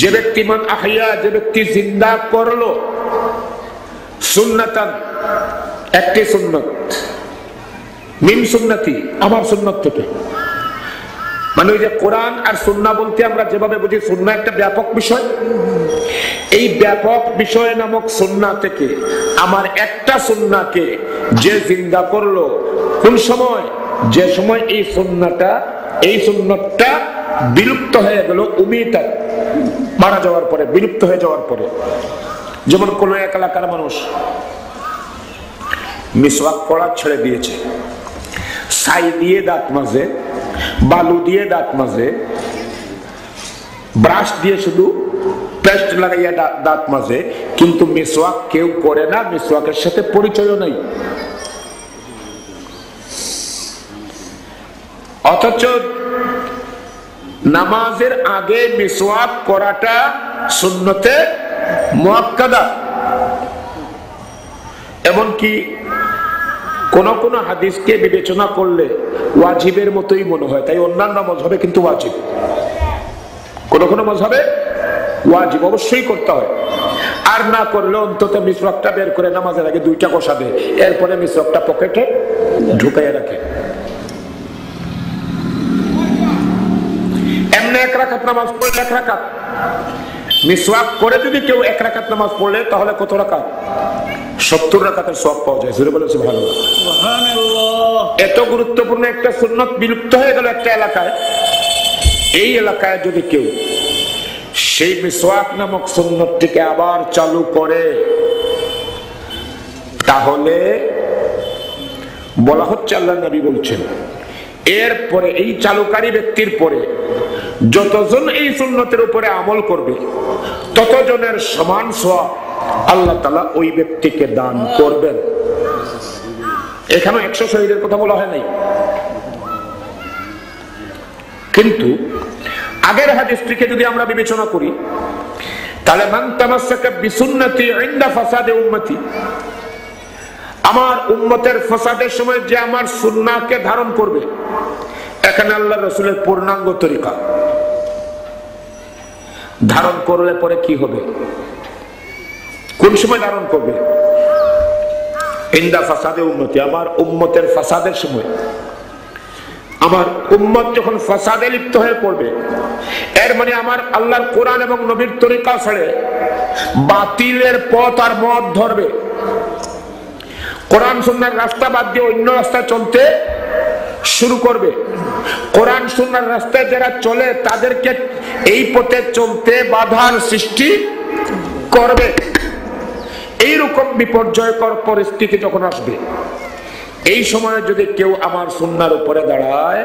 যে ব্যক্তি, মান আহইয়া যে ব্যক্তি জিন্দা করলো, সুন্নাতান একটি সুন্নত, মিন সুন্নতি আমার সুন্নত থেকে। মানে ওই যে কোরআন আর সুন্নাহ বলতে আমরা যেভাবে বুঝি, সুন্নাহ একটা ব্যাপক বিষয়, এই ব্যাপক বিষয় নামক সুন্নাহ থেকে আমার একটা সুন্নাহকে যে জিন্দা করলো, কোন সময়? যে সময় এই সুন্নতটা বিলুপ্ত হয়ে গেল, উমিতা মারা যাওয়ার পরে, বিলুপ্ত হয়ে যাওয়ার পরে। যেমন কোন এক এলাকার মানুষ মিসওয়াক পড়া ছেড়ে দিয়েছে, ছাই দিয়ে দাঁত মাজে, বালু দিয়ে দাঁত মাজে, ব্রাশ দিয়ে শুধু পেস্ট লাগাইয়া দাঁত মাজে, কিন্তু মিসওয়াক কেউ করে না, মিসওয়াকের সাথে পরিচয়ও নাই। অথচ নামাজের আগে মিসওয়াক করাটা সুন্নতে মুআক্কাদা। এমনকি কোন কোন হাদিসকে বিবেচনা করলে ওয়াজিবের মতোই মনে হয়, তাই অন্যান্য মাযহাবে কিন্তু ওয়াজিব, কোন কোন মাযহাবে ওয়াজিব অবশ্যই করতে হয়। আর না করলে অন্তত মিসওয়াকটা বের করে নামাজের আগে 2টা কষা দেয়, এরপরে মিসওয়াকটা পকেটে ঢুকাইয়া রাখে। এমনি 1 রাকাত নামাজ পড়লে 1 রাকাত, মিসওয়াক করে যদি কেউ 1 রাকাত নামাজ পড়লে তাহলে কত রাকাত? 70 রাকাতের সওয়াব পাওয়া যায়। জোরে বলেছে সুবহানাল্লাহ। এত গুরুত্বপূর্ণ একটা সুন্নত বিলুপ্ত হয়ে গেল একটা এলাকায়। এই এলাকায় যদি কেউ সেই মিসওয়াক নামক সুন্নতটিকে আবার চালু করে, তাহলে বলা হচ্ছে, আল্লাহ নবী বলছেন, এরপরে এই চালুকারী ব্যক্তির পরে যতজন এই সুন্নতের উপরে আমল করবে, ততজনের সমান সওয়াব আল্লাহ তাআলা ওই ব্যক্তিকে দান করবেন। এখানে 100 শহীদের কথা বলা হয় নাই, কিন্তু আগের হাদিসটিকে যদি আমরা বিবেচনা করি, তাহলে মান তামাসসাকা বিসুন্নতি ইনদা ফাসাদে উম্মতি, আমার উম্মতের ফাসাদের সময় যে আমার সুন্নাহকে ধারণ করবে, এখানে আল্লাহর রাসূলের পূর্ণাঙ্গ তরিকা ধারণ করলে পরে কি হবে? কোন সময় ধারণ করবে? ইনদা ফাসাদে উম্মতি, আমার উম্মতের ফাসাদের সময়। আমার উম্মত যখন ফাসাদে লিপ্ত হয়ে পড়বে, এর মানে আমার আল্লাহর কোরআন এবং নবীর তরিকা ছেড়ে বাতিলের পথ আর মত ধরবে, কোরআন সুন্নাহর রাস্তা বাদ দিয়ে অন্য রাস্তায় চলতে শুরু করবে। কোরআন সুন্নাহর রাস্তায় যারা চলে তাদেরকে এই পথে চলতে বাধার সৃষ্টি করবে। এইরকম বিপর্যয়কর পরিস্থিতি যখন আসবে, এই সময়ে যদি কেউ আমার সুন্নাহর উপরে দাঁড়ায়,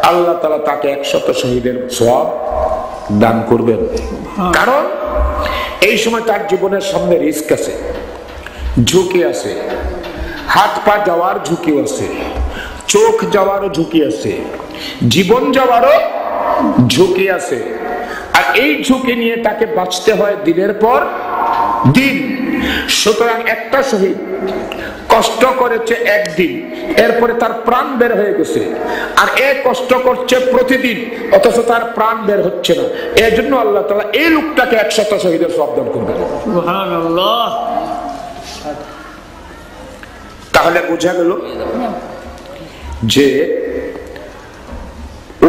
আল্লাহ তাআলা তাকে 100 শহীদের সওয়াব দান করবেন। কারণ এই সময় তার জীবনের সামনে রিস্ক আছে, ঝুঁকি আছে, হাত পা যাওয়ার ঝুঁকি আছে, চোখ যাওয়ারও ঝুঁকি আছে, জীবন যাওয়ারও ঝুঁকি আছে। আর এই ঝুঁকি নিয়ে তাকে বাঁচতে হয় দিনের পর দিন। সুতরাং একটা শহীদ কষ্ট করেছে একদিন, এরপরে তার প্রাণ বের হয়ে গেছে, আর এ কষ্ট করছে প্রতিদিন, অথচ তার প্রাণ বের হচ্ছে না। এর জন্য আল্লাহ তাআলা এই লোকটাকে 100 শহীদের সওয়াব দান করবেন। সুবহানাল্লাহ। তাহলে বোঝা গেল যে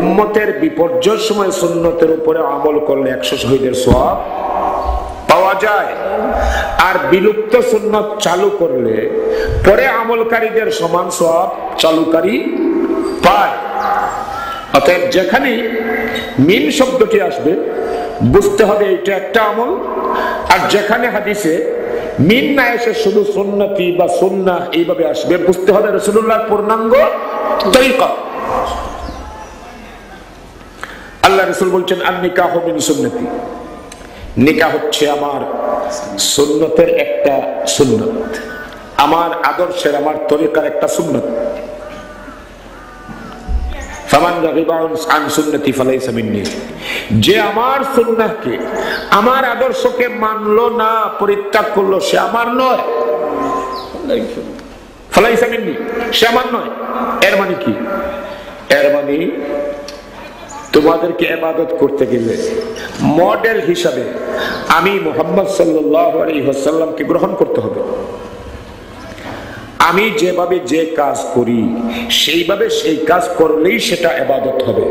উম্মতের বিপর্যয়ের সময় সুন্নতের উপরে আমল করলে 100 শহীদের সওয়াব পাওয়া যায়, আর বিলুপ্ত সুন্নত চালু করলে পরে আমলকারীদের সমান সওয়াব চালুকারী পায়। অতএব যেখানে মিন শব্দটি আসবে বুঝতে হবে এটা একটা আমল, আর যেখানে হাদিসে মিন না এসে শুধু সুন্নতি বা সুন্নাহ এইভাবে আসবে, বুঝতে হবে রাসূলুল্লাহর পূর্ণাঙ্গ তরিকা। আল্লাহ রাসূল বলছেন আন নিকাহু মিন সুন্নতি, নিকাহ হচ্ছে আমার সুন্নতের একটা সুন্নত, আমার আদর্শের, আমার তরিকার একটা সুন্নত। ফামান রাগিবা আন সুন্নতি ফালাইসা মিন্নি, যে আমার সুন্নাহকে, আমার আদর্শকে মানলো না, পরিত্যাগ করলো, সে আমার নয়। ফালাইসা মিন্নি, সে আমার নয়। এর মানে কি? এর মানে তোমাদেরকে ইবাদত করতে গেলে মডেল হিসাবে আমি মুহাম্মদ সাল্লাল্লাহু আলাইহি ওয়াসাল্লামকে গ্রহণ করতে হবে। আমি যেভাবে যে কাজ করি সেইভাবে সেই কাজ করলেই সেটা ইবাদত হবে।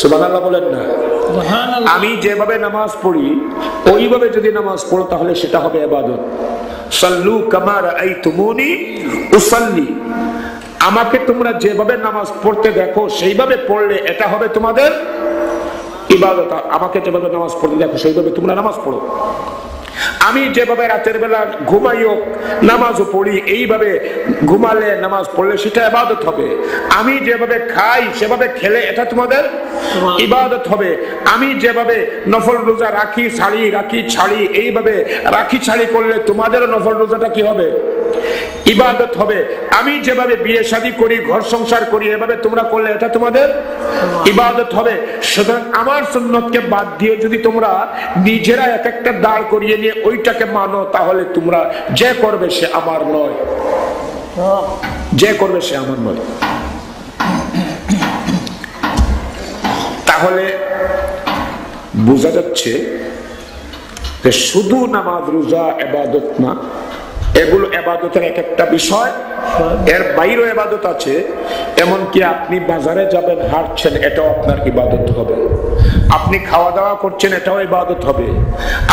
সুবহানাল্লাহ বলেন না? আমি যেভাবে নামাজ পড়ি ওইভাবে যদি নামাজ পড়ো তাহলে সেটা হবে ইবাদত। সাল্লু কামা রাআইতুমুনি উসাল্লি, আমাকে তোমরা যেভাবে নামাজ পড়তে দেখো সেইভাবে পড়লে এটা হবে তোমাদের ইবাদত। আমাকে যেভাবে নামাজ পড়তে দেখো সেইভাবে তোমরা নামাজ পড়ো। আমি যেভাবে রাতের বেলা ঘুমাইও নামাজও পড়ি, এইভাবে ঘুমালে নামাজ পড়লে সেটা ইবাদত হবে। আমি যেভাবে খাই সেভাবে খেলে এটা তোমাদের ইবাদত হবে। আমি যেভাবে নফল রোজা রাখি, ছাড়ি, এইভাবে রাখি ছাড়ি করলে তোমাদের নফল রোজাটা কি হবে? ইবাদত হবে। আমি যেভাবে বিয়ে শাদী করি, ঘর সংসার করি, এভাবে তোমরা করলে এটা তোমাদের ইবাদত হবে। সুতরাং আমার সুন্নতকে বাদ দিয়ে যদি তোমরা নিজেরা এক একটা দাঁড় করিয়ে নিয়ে ওইটাকে মানো, তাহলে তোমরা যে করবে সে আমার নয়, যে করবে সে আমার নয়। তাহলে বোঝা যাচ্ছে যে শুধু নামাজ রোজা ইবাদত না, এগুলো ইবাদতের এক একটা বিষয়, এর বাইরেও ইবাদত আছে। এমনকি আপনি বাজারে যাবেন, হাঁটছেন, এটাও আপনার ইবাদত হবে। আপনি খাওয়া দাওয়া করছেন, এটাও ইবাদত হবে।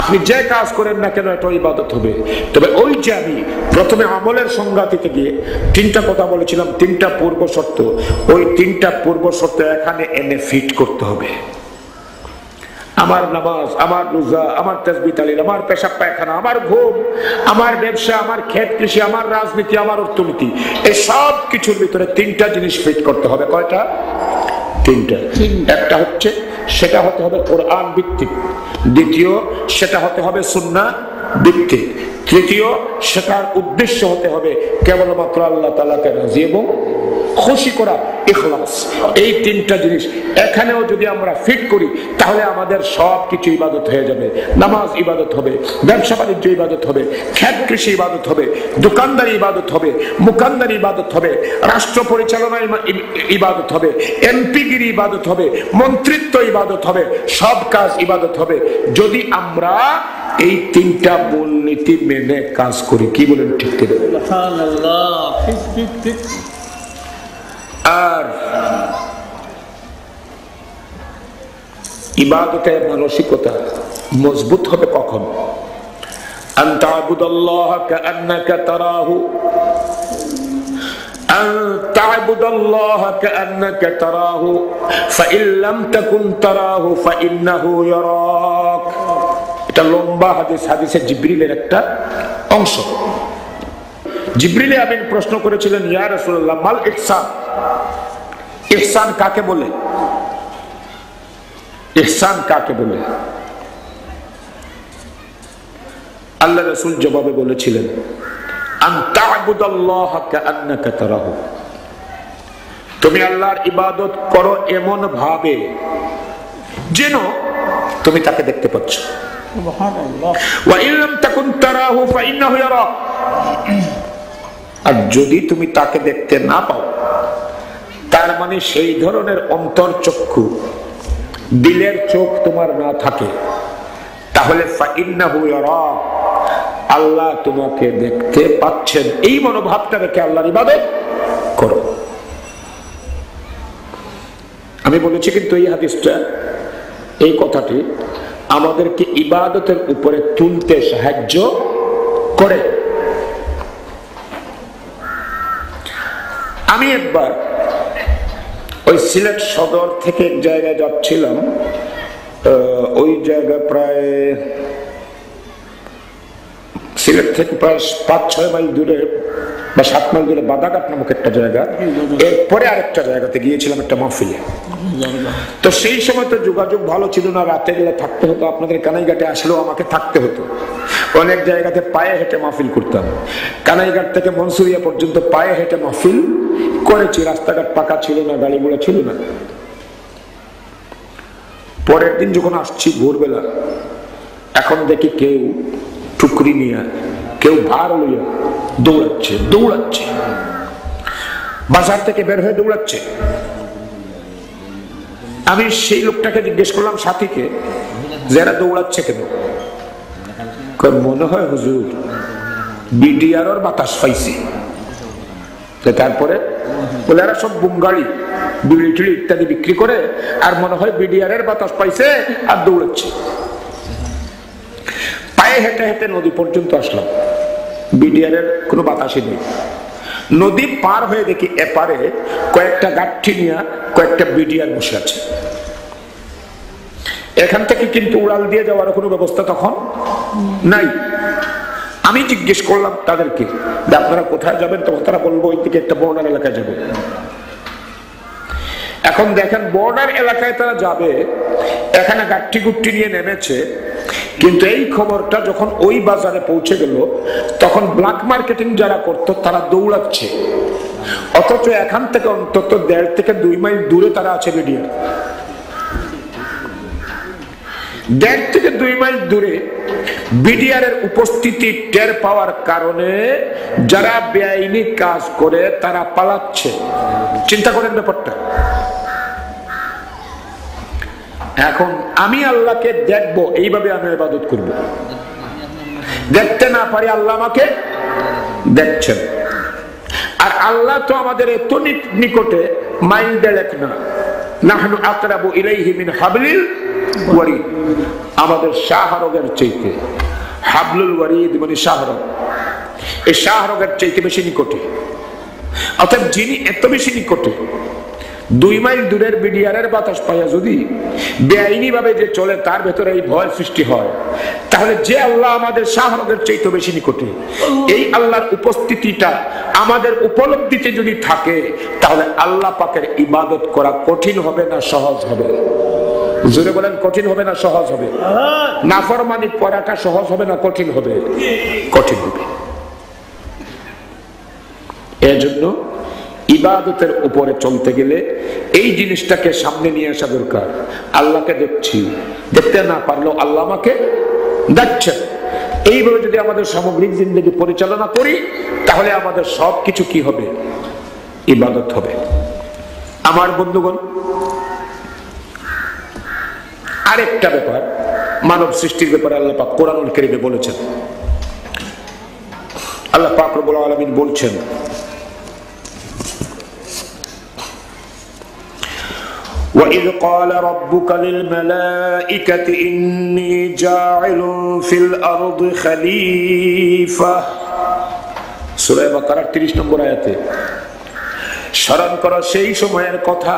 আপনি যে কাজ করেন না কেন এটাও ইবাদত হবে। তবে ওই যে আমি প্রথমে আমলের সংজ্ঞা দিতে গিয়ে তিনটা কথা বলেছিলাম, তিনটা পূর্ব শর্ত, ওই তিনটা পূর্ব শর্ত এখানে এনে ফিট করতে হবে। আমার নামাজ, আমার রোজা, আমার তাসবিহ তাহলিল, আমার পেশাব পায়খানা, আমার ঘুম, আমার ব্যবসা, আমার ক্ষেত কৃষি, আমার রাজনীতি, আমার অর্থনীতি, এই সব কিছুর ভিতরে তিনটা জিনিস ফিট করতে হবে। কয়টা? তিনটা। একটা হচ্ছে সেটা হতে হবে কোরআন ভিত্তিক, দ্বিতীয় সেটা হতে হবে সুন্নাহ ভিত্তিক, তৃতীয় সেটার উদ্দেশ্য হতে হবে কেবলমাত্র আল্লাহ তাআলাকে রাজি এবং খুশি করা, ইখলাস। এই তিনটা জিনিস এখানেও যদি আমরা ফিট করি তাহলে আমাদের সব কিছু ইবাদত হয়ে যাবে। নামাজ ইবাদত হবে, ব্যবসা বাণিজ্য ইবাদত হবে, ক্ষেত কৃষি ইবাদত হবে, দোকানদারি ইবাদত হবে, মুকান্দারি ইবাদত হবে, রাষ্ট্র পরিচালনা ইবাদত হবে, এমপিগিরি ইবাদত হবে, মন্ত্রিত্ব ইবাদত হবে, সব কাজ ইবাদত হবে যদি আমরা এই তিনটা মূলনীতি মেনে কাজ করি। কি বলেন? ঠিক করে। আর ইবাদতের মানসিকতা মজবুত হবে কখন? আন তা'বুদাল্লাহ কাআন্নাকা তারাহু, আন তা'বুদাল্লাহ কাআন্নাকা তারাহু ফাইন লাম তাকুন তারাহু ফাইন্নাহু ইয়ারাক। এটা লম্বা হাদিস, হাদিসে জিবরিলের একটা অংশ। জিবরিল আমিন প্রশ্ন করেছিলেন, ইয়া রাসূলুল্লাহ মাল ইহসান, ইহসান কাকে বলে? ইহসান কাকে বলে? আল্লাহ রাসূল জবাবে বলেছিলেন, আন তা'বুদাল্লাহ কাআন্নাকা তারাহু, তুমি আল্লাহর ইবাদত করো এমন ভাবে যেন তুমি তাকে দেখতে পাচ্ছ। সুবহানাল্লাহ। ওয়া ইন লাম তাকুন তারাহু ফাইন্নাহু ইয়ারাক, আর যদি তুমি তাকে দেখতে না পাও, তার মানে সেই ধরনের অন্তর্চক্ষু, দিলের চোখ তোমার না থাকে, তাহলে ফাইন্নাহু ইয়ারাক, আল্লাহ তোমাকে দেখতে পাচ্ছেন। এই মনোভাবটা রেখে আল্লাহর ইবাদত করো। আমি বলেছি কিন্তু এই হাদিসটা, এই কথাটি আমাদেরকে ইবাদতের উপরে তুলতে সাহায্য করে। আমি একবার ওই সিলেট সদর থেকে এক জায়গায় যাচ্ছিলাম, ওই জায়গা প্রায় সিলেট থেকে প্রায় 5-6 মাইল দূরে বা 7 মাইল দূরে বাদাঘাট নামক একটা জায়গা, এরপরে আরেকটা জায়গাতে গিয়েছিলাম একটা মাহফিলে। তো সেই সময় তো যোগাযোগ ভালো ছিল না, রাতে গেলে থাকতে হতো, আপনাদের কানাইঘাটে আসলেও আমাকে থাকতে হতো। অনেক জায়গাতে পায়ে হেঁটে মাহফিল করতাম, কানাইঘাট থেকে মনসুরিয়া পর্যন্ত পায়ে হেঁটে মাহফিল করেছি। রাস্তাঘাট পাকা ছিল না, গাড়ি ঘোড়া ছিল না। পরের দিন যখন আসছি ভোরবেলা, এখন দেখি কেউ টুকরি নিয়ে, কেউ ভার লইয়া দৌড়াচ্ছে দৌড়াচ্ছে, বাজার থেকে বের হয়ে দৌড়াচ্ছে। আমি সেই লোকটাকে জিজ্ঞেস করলাম, সাথীকে, যারা দৌড়াচ্ছে কেন? মনে হয় হুজুর বিডিআর বাতাস পাইছে। তারপরে বলে এরা সব বুমগাড়ি বিড়ি টিড়ি ইত্যাদি বিক্রি করে, আর মনে হয় বিডিআর এর বাতাস পাইছে আর দৌড়াচ্ছে। পায়ে হেঁটে হেঁটে নদী পর্যন্ত আসলাম, বিডিআর এর কোনো বাতাসই নেই। নদী পার হয়ে দেখি এপারে কয়েকটা গাঠি নিয়ে কয়েকটা বিডিআর বসে আছে। এখান থেকে কিন্তু উড়াল দিয়ে যাওয়ার কোনো ব্যবস্থা তখন নাই। আমি জিজ্ঞেস করলাম তাদেরকে যে আপনারা কোথায় যাবেন, তখন তারা বলবো ওই দিকে একটা বর্ডার এলাকায় যাবে। এখন দেখেন বর্ডার এলাকায় তারা যাবে, এখানে গাঠি গুট্টি নিয়ে নেমেছে, কিন্তু এই খবরটা যখন ওই বাজারে পৌঁছে গেল, তখন ব্ল্যাক মার্কেটিং যারা করতো তারা দৌড়াচ্ছে, অথচ এখান থেকে অন্তত 1.5 থেকে 2 মাইল দূরে তারা আছে বিডিআর। 1.5 থেকে 2 মাইল দূরে বিডিআর এর উপস্থিতি টের পাওয়ার কারণে যারা বেআইনি কাজ করে তারা পালাচ্ছে। চিন্তা করেন ব্যাপারটা। এখন আমি আল্লাহকে দেখবো, এইভাবে আমি ইবাদত করব। দেখতে না পারি, আল্লাহ আমাকে দেখছেন। আর আল্লাহ তো আমাদের এত নিকটে, মাইল 1.5 না, নাহনু আকরাবু ইলাইহি মিন হাবলিল ওয়ারিদ, আমাদের শাহরগের চাইতে, হাবলুল ওয়ারিদ মানে শাহরগ, এই শাহরগের চাইতে বেশি নিকটে। অর্থাৎ যিনি এত বেশি নিকটে, 2 মাইল দূরের বিডিআর এর বাতাস পাইয়া যদি বেআইনি ভাবে যে চলে, তার ভেতরে এই ভয় সৃষ্টি হয়, তাহলে যে আল্লাহ আমাদের শাহরগের চাইতে বেশি নিকটে, এই আল্লাহর উপস্থিতিটা আমাদের উপলব্ধিতে যদি থাকে, তাহলে আল্লাহ পাকের ইবাদত করা কঠিন হবে না সহজ হবে? জোরে বলেন, কঠিন হবে না সহজ হবে? নাফরমানি করাটা সহজ হবে না কঠিন হবে? কঠিন হবে। এজন্য ইবাদতের উপরে চলতে গেলে এই জিনিসটাকে সামনে নিয়ে আসা দরকার। আল্লাহকে দেখছি, দেখতে না পারলেও আল্লাহ আমাকে দেখছেন। এইভাবে যদি আমাদের সামগ্রিক জিন্দগি পরিচালনা করি, তাহলে আমাদের সবকিছু কি হবে? ইবাদত হবে। আমার বন্ধুগণ, আরেকটা ব্যাপার, মানব সৃষ্টির ব্যাপারে আল্লাহ পাক কোরআনুল কারীমে বলেছেন। আল্লাহ পাক রব্বুল আলামিন বলছেন, وَإِذْ قَالَ رَبُّكَ لِلْمَلَائِكَةِ إِنِّي جَاعِلٌ فِي الْأَرْضِ خَلِيفَةً, সূরা বাকারা 30 নম্বর আয়াতে। স্মরণ করো সেই সময়ের কথা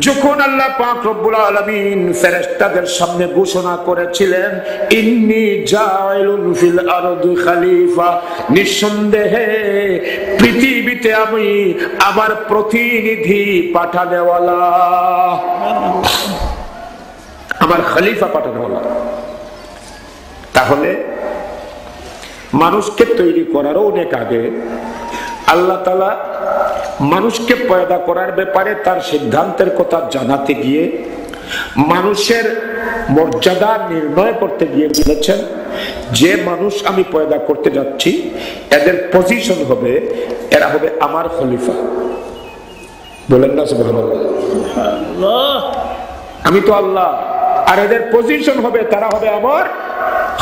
যখন আল্লাহ পাক রব্বুল আলামিন ফেরেশতাদের সামনে ঘোষণা করেছিলেন, ইন্নী জাইলুন ফিল আরদি খলিফা, নিঃসন্দেহে পৃথিবীতে আমি আমার প্রতিনিধি পাঠানেওয়ালা, আমার খলিফা পাঠানেওয়ালা। তাহলে মানুষকে তৈরি করারও অনেক আগে আল্লাহ তাআলা মানুষকে পয়দা করার ব্যাপারে তার সিদ্ধান্তের কথা জানাতে গিয়ে, মানুষের মর্যাদা নির্ণয় করতে গিয়ে বলেছেন, যে মানুষ আমি পয়দা করতে যাচ্ছি এদের পজিশন হবে, এরা হবে আমার খলিফা। বলেন না সুবহানাল্লাহ? আমি তো আল্লাহ, আর এদের পজিশন হবে, তারা হবে আমার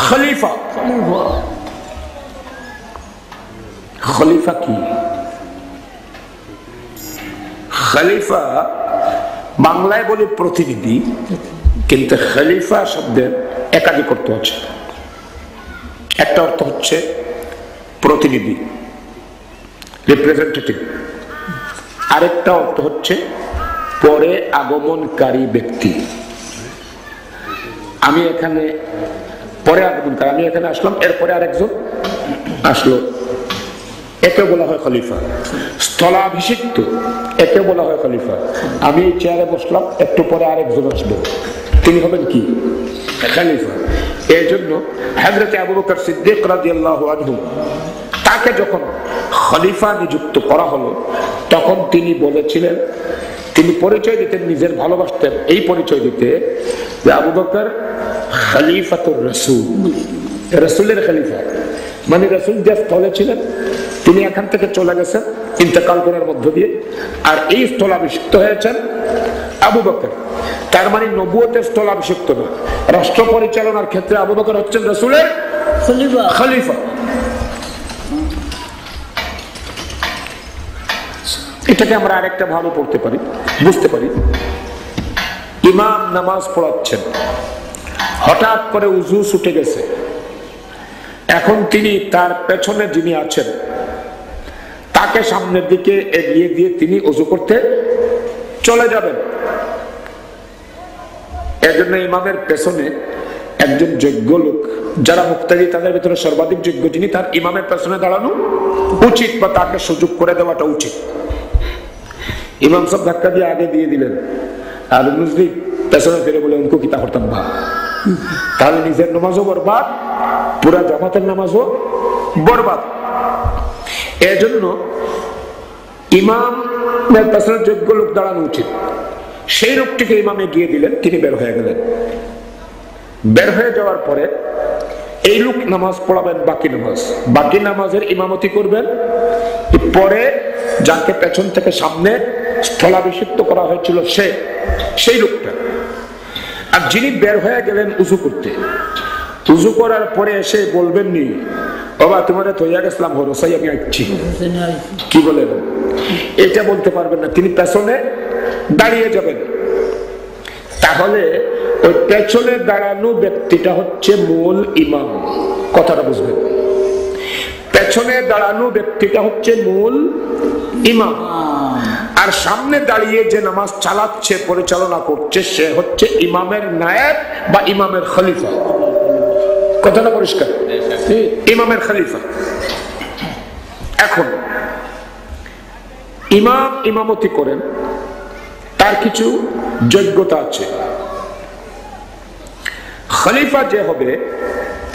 খলিফা। খলিফা কি? খলিফা বাংলায় বলে প্রতিনিধি, কিন্তু খলিফা শব্দের একাধিক অর্থ আছে। একটা অর্থ হচ্ছে প্রতিনিধি, রিপ্রেজেন্টেটিভ। আরেকটা অর্থ হচ্ছে পরে আগমনকারী ব্যক্তি। আমি এখানে পরে আগমন করে। আমি এখানে আসলাম, এরপরে আরেকজন আসলো, একে বলা হয় খলিফা। স্থলাভিষিক্ত, একে বলা হয় খলিফা। আমি এই চেয়ারে বসলাম, একটু পরে আরেকজন আসবে, তিনি হবেন কি? খলিফা। এই জন্য হযরত আবু বকর সিদ্দিক রাদিয়াল্লাহু আনহু তাকে যখন খলিফা নিযুক্ত করা হলো, তখন তিনি বলেছিলেন, তিনি পরিচয় দিতেন, নিজের ভালোবাসতেন এই পরিচয় দিতে যে আবু বকর খলিফাতুর রাসূল, রাসূলের খলিফা। মানে রাসূল যে স্থলে ছিলেন, তিনি এখান থেকে চলে গেছেন ইন্তেকাল করার মধ্য দিয়ে, আর এই স্থলাভিষিক্ত হয়েছেন আবু বকর। তার মানে নবুয়তের স্থলাভিষিক্ত না, রাষ্ট্র পরিচালনার ক্ষেত্রে আবু বকর হচ্ছেন রাসূলের খলিফা। এটাকে আমরা আরেকটা ভালো পড়তে পারি, বুঝতে পারি। ইমাম নামাজ পড়াচ্ছেন, হঠাৎ করে উযু ছুটে গেছে, এখন তিনি তার পেছনে যিনি আছেন তাকে সামনের দিকে এগিয়ে দিয়ে তিনি উযু করতে চলে যাবেন। এজন্য ইমামের পেছনে একজন যোগ্য লোক, যারা মুক্তাদি তাদের ভিতরে সর্বাধিক যোগ্য, যিনি তার ইমামের পেছনে দাঁড়ানো উচিত বা তাকে সুযোগ করে দেওয়াটা উচিত। ইমাম সব ধাক্কা দিয়ে আগে দিয়ে দিলেন, আর মুসলিম পেছনে ফিরে বলে উনকো কিতা করতাম ভা, তাহলে নিজের নামাজও বরবাদ, পুরা জামাতের নামাজও বরবাদ। এজন্য ইমামের পেছনে যোগ্য লোক দাঁড়ানো উচিত। সেই লোকটিকে ইমামে গিয়ে দিলেন, তিনি বের হয়ে গেলেন। বের হয়ে যাওয়ার পরে এই লোক নামাজ পড়াবেন বাকি নামাজ, বাকি নামাজের ইমামতি করবেন পরে যাকে পেছন থেকে সামনে স্থলাভিষিক্ত করা হয়েছিল সেই লোকটা। আর যিনি বের হয়ে গেলেন উযু করতে, উযু করার পরে এসে বলবেন নি বাবা তোমাদের তৈয়া গেছিলাম হরসাই আমি আসছি, কি বলেন? এটা বলতে পারবেন না, তিনি পেছনে দাঁড়িয়ে যাবেন। তাহলে ওই পেছনে দাঁড়ানো ব্যক্তিটা হচ্ছে মূল ইমাম, কথাটা বুঝবেন। পেছনে দাঁড়ানো ব্যক্তিটা হচ্ছে মূল ইমাম, আর সামনে দাঁড়িয়ে যে নামাজ চালাচ্ছে, পরিচালনা করছে, সে হচ্ছে ইমামের নায়েব বা ইমামের খলিফা। কথাটা পরিষ্কার? ইমামের খলিফা। এখন ইমাম ইমামতি করেন, তার কিছু যোগ্যতা আছে। খলিফা যে হবে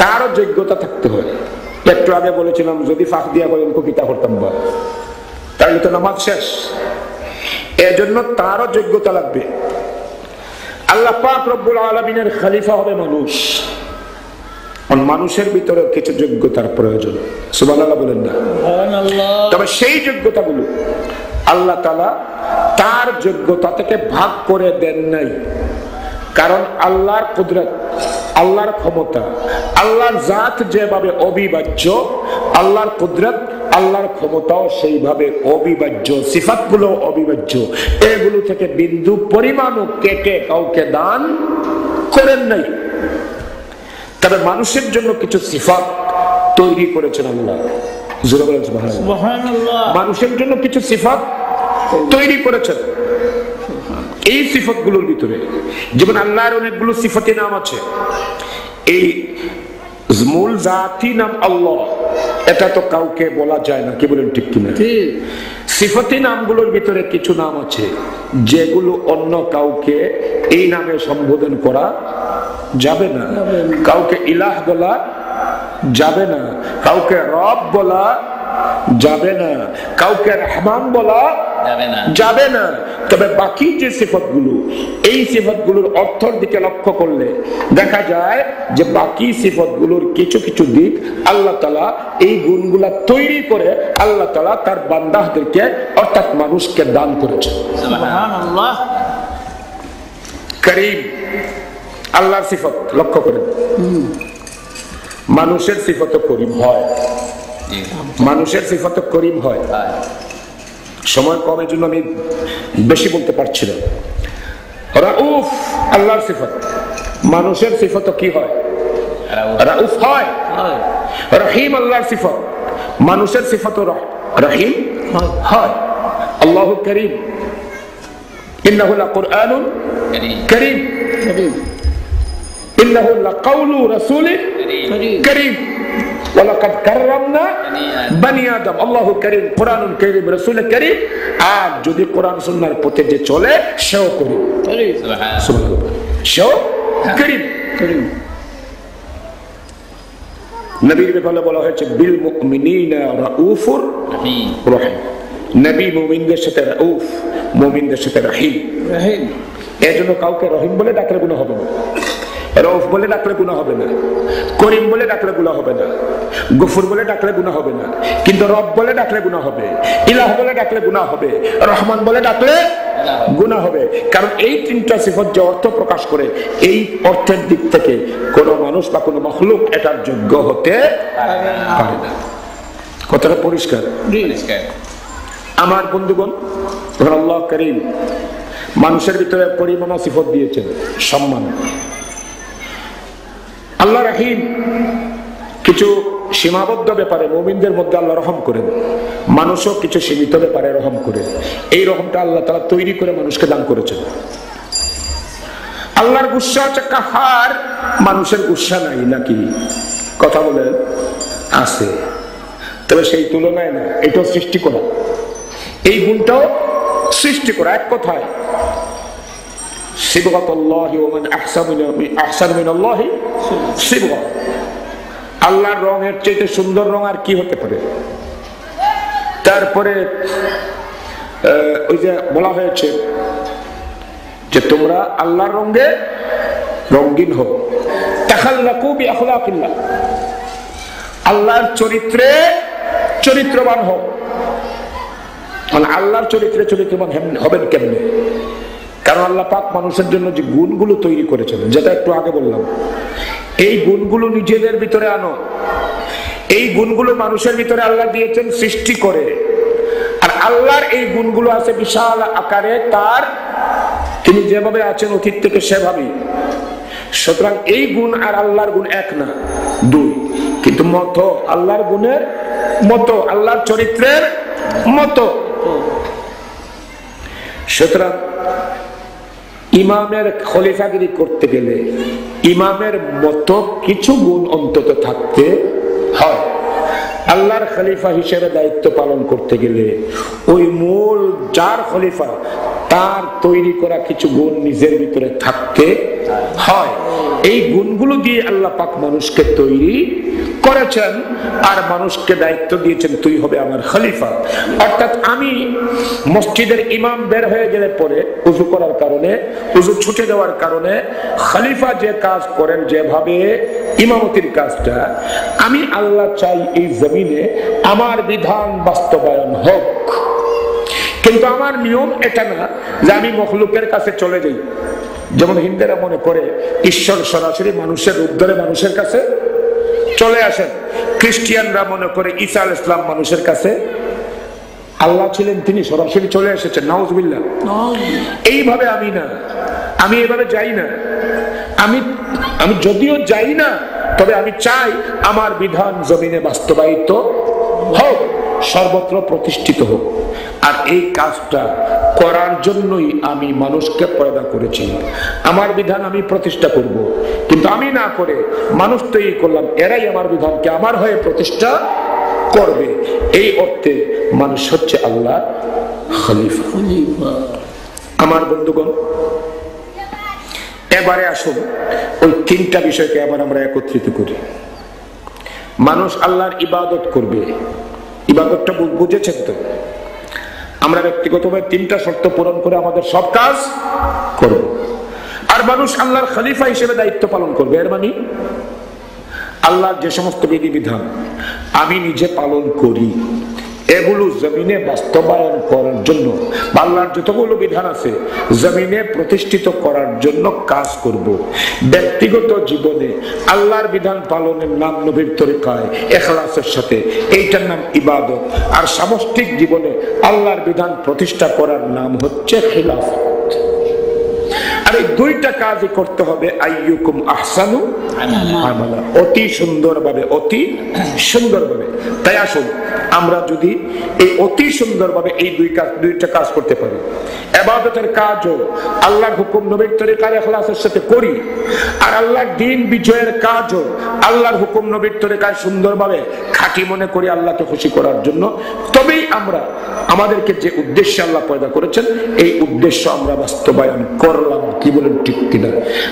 তারও যোগ্যতা থাকতে হয়। একটু আগে বলেছিলাম যদি ফাঁক দিয়া করে উনকো কিতা করতাম বা, তাহলে তো নামাজ শেষ। এজন্য তারও যোগ্যতা লাগবে। আল্লাহ পাক রব্বুল আলামিনের খলিফা হবে মানুষ, মানুষের ভিতরে কিছু যোগ্যতার প্রয়োজন। সুবহানাল্লাহ বলেন না? তবে সেই যোগ্যতাগুলো আল্লাহ তাআলা তার যোগ্যতা থেকে ভাগ করে দেন নাই, কারণ আল্লাহর কুদরত, আল্লাহর ক্ষমতা, আল্লাহর জাত যেভাবে অবিভাজ্য, আল্লাহর কুদরত, আল্লাহর ক্ষমতাও সেইভাবে অবিভাজ্য, সিফাতগুলো অবিভাজ্য। এগুলো থেকে বিন্দু পরিমাণও কেটে কাউকে দান করেন নাই। তবে মানুষের জন্য কিছু সিফাত তৈরি করেছেন আল্লাহ। সুবহানাল্লাহ। মানুষের জন্য কিছু সিফাত তৈরি করেছেন। এই সিফাতগুলোর ভিতরে যেমন আল্লাহর অনেকগুলো সিফাতি নাম আছে। এই মূল জাতি নাম আল্লাহ, এটা তো কাউকে বলা যায় না, কি বলেন ঠিক কিনা? সিফাতি নামগুলোর ভিতরে কিছু নাম আছে যেগুলো অন্য কাউকে এই নামে সম্বোধন করা যাবে না। কাউকে ইলাহ বলা যাবে না, কাউকে রব বলা যাবে না, কাউকে রহমান বলা যাবে না। তবে বাকি যে সিফাতগুলো, এই সিফাতগুলোর অর্থের দিকে লক্ষ্য করলে দেখা যায় যে বাকি সিফাতগুলোর কিছু কিছু দিক আল্লাহ তাআলা এই গুণগুলা তৈরি করে আল্লাহ তাআলা তার বান্দাদেরকে অর্থাৎ মানুষকে দান করেছে। সুবহানাল্লাহ। করিম আল্লাহর সিফাত লক্ষ্য করেন, মানুষের সিফাত করিম হয়, মানুষের সিফাত করিম হয়। সময় কমের জন্য আমি বেশি বলতে পারছি না। রাউফ আল্লাহর সিফাত, মানুষের সিফাত কি হয়? রাউফ হয়। রহিম আল্লাহর সিফাত, মানুষের সিফাত রহিম হয়। আল্লাহু করিম, ইন্নাহু লাকুরআনুন কারীম, ইন্নাহু লাকাউলু রাসূলিন করিম। ওয়ালাকাদ কাররামনা বনি আদম, আল্লাহু করিম, কোরআনুল করিম, রাসূল করিম। আর যদি কোরআন সুন্নাহর পথে যে চলে সেও করিম, সুবহানাল্লাহ, সেও করিম। নবীর ব্যাপারে বলা হয়েছে বিল মুমিনিনা রাউফুর রহিম। নবী মুমিনদের সাথে রাউফ, মুমিনদের সাথে রহিম। এজন্য কাউকে রহিম বলে ডাকলে গুনাহ হবে না, রউফ বলে ডাকলে গুনাহ হবে না, করিম বলে ডাকলে গুনাহ হবে না, গফুর বলে ডাকলে গুনাহ হবে না। কিন্তু রব বলে ডাকলে গুনাহ হবে, ইলাহ বলে ডাকলে গুনাহ হবে, রহমান বলে ডাকলে গুনাহ হবে। কারণ এই তিনটা সিফত যে অর্থ প্রকাশ করে, এই অর্থের দিক থেকে কোনো মানুষ বা কোনো মখলুক এটার যোগ্য হতে পারে না। কথাটা পরিষ্কার? আমার বন্ধুগণ, আল্লাহ করিম মানুষের ভিতরে পরিমাণা সিফত দিয়েছেন, সম্মান। আল্লাহ রহিম, কিছু সীমাবদ্ধ ব্যাপারে মুমিনদের মধ্যে আল্লাহ রহম করেন, মানুষও কিছু সীমিত ব্যাপারে রহম করে। এই রহমটা আল্লাহ তাআলা তৈরি করে মানুষকে দান করেছেন। আল্লাহর গুসা হচ্ছে কাহার, মানুষের গুসা নাই নাকি? কথা বলেন, আছে। তবে সেই তুলনায় না, এটাও সৃষ্টি করা, এই গুণটাও সৃষ্টি করা। এক কথায় সিবগাতুল্লাহি ওয়া মান আহসানু মিনাল্লাহি সিবগা। আল্লাহর রঙের চাইতে সুন্দর রং আর কি হতে পারে? তারপরে ওই যে বলা হয়েছে যে তোমরা আল্লাহর রঙে রঙিন হও, তাখাল্লাকু বিআখলাকিল্লাহ, আল্লাহর চরিত্রে চরিত্রবান হও। আল্লাহর চরিত্রে চরিত্রবান হবেন কেমনে? কারণ আল্লাহ পাক মানুষের জন্য যে গুণগুলো তৈরি করেছেন, যেটা একটু আগে বললাম, এই গুণগুলো নিজেদের ভিতরে আনো। এই গুণগুলো মানুষের ভিতরে আল্লাহ দিয়েছেন সৃষ্টি করে। আর আল্লাহর এই গুণগুলো আছে বিশাল আকারে, তার তিনি যেভাবে আছেন অতীত থেকে সেভাবেই। সুতরাং এই গুণ আর আল্লাহর গুণ এক না, দুই, কিন্তু মত আল্লাহর গুণের মতো, আল্লাহর চরিত্রের মতো। সুতরাং ইমামের খলিফাগিরি করতে গেলে ইমামের মতো কিছু গুণ অন্তত থাকতে হয়। আল্লাহর খলিফা হিসেবে দায়িত্ব পালন করতে গেলে ওই মূল যার খলিফা তার তৈরি করা কিছু গুণ নিজের ভিতরে থাকতে হয়। এই গুণগুলো দিয়ে আল্লাহ পাক মানুষকে তৈরি করেছেন আর মানুষকে দায়িত্ব দিয়েছেন, তুই হবে আমার খলিফা। অর্থাৎ আমি মসজিদের ইমাম বের হয়ে গেলে পরে উযু করার কারণে, উযু ছুটে যাওয়ার কারণে খলিফা যে কাজ করেন, যেভাবে ইমামতির কাজটা, আমি আল্লাহ চাই এই জমিনে আমার বিধান বাস্তবায়ন হোক। কিন্তু আমার নিয়ম এটা না যে আমি মখলুকের কাছে চলে যাই। যেমন হিন্দুরা মনে করে ঈশ্বর সরাসরি মানুষের রূপ ধরে মানুষের কাছে চলে আসেন, খ্রিস্টিয়ানরা মনে করে ঈসা আলাইহিস সালাম মানুষের কাছে আল্লাহ ছিলেন, তিনি সরাসরি চলে এসেছেন। নাউজুবিল্লাহ। এইভাবে আমি না, আমি এভাবে যাই না। আমি যদিও যাই না, তবে আমি চাই আমার বিধান জমিনে বাস্তবায়িত হোক, সর্বত্র প্রতিষ্ঠিত হোক। আর এই কাজটা করার জন্যই আমি মানুষকে পয়দা করেছি। আমার বিধান আমি প্রতিষ্ঠা করব, কিন্তু আমি না করে মানুষ তৈরি করলাম, এরাই আমার বিধানকে আমার হয়ে প্রতিষ্ঠা করবে। এই অর্থে মানুষ হচ্ছে আল্লাহ খলিফা। আমার বন্ধুগণ, এবারে আসুন ওই তিনটা বিষয়কে এবার আমরা একত্রিত করি। মানুষ আল্লাহর ইবাদত করবে, ইবাদতটা বুঝেছেন তো? আমরা ব্যক্তিগতভাবে তিনটা শর্ত পূরণ করে আমাদের সব কাজ করব। আর মানুষ আল্লাহর খলিফা হিসেবে দায়িত্ব পালন করবে। এর মানে আল্লাহর যে সমস্ত বিধিবিধান আমি নিজে পালন করি, এগুলো জমিনে বাস্তবায়ন করার জন্য, আল্লাহর যতগুলো বিধান আছে জমিনে প্রতিষ্ঠিত করার জন্য কাজ করব। ব্যক্তিগত জীবনে আল্লাহর বিধান পালনের নাম নবীর তরিকায় ইখলাসের সাথে, এইটার নাম ইবাদত। আর সামষ্টিক জীবনে আল্লাহর বিধান প্রতিষ্ঠা করার নাম হচ্ছে খিলাফত। আর এই দুইটা কাজই করতে হবে আইয়ুকুম আহসানু আমালা, অতি সুন্দরভাবে, অতি সুন্দরভাবে। তাই আসুন আমরা যদি এই অতি সুন্দরভাবে এই দুইটা কাজ করতে পারি, ইবাদতের কাজও আল্লাহর হুকুম নবীর তরিকায় ইখলাসের সাথে করি, আর আল্লাহর দ্বীন বিজয়ের কাজও আল্লাহর হুকুম নবীর তরিকায় সুন্দরভাবে খাঁটি মনে করি আল্লাহকে খুশি করার জন্য, তবেই আমরা আমাদেরকে যে উদ্দেশ্যে আল্লাহ পয়দা করেছেন এই উদ্দেশ্য আমরা বাস্তবায়ন করলাম। কি বলেন, ঠিক কিনা?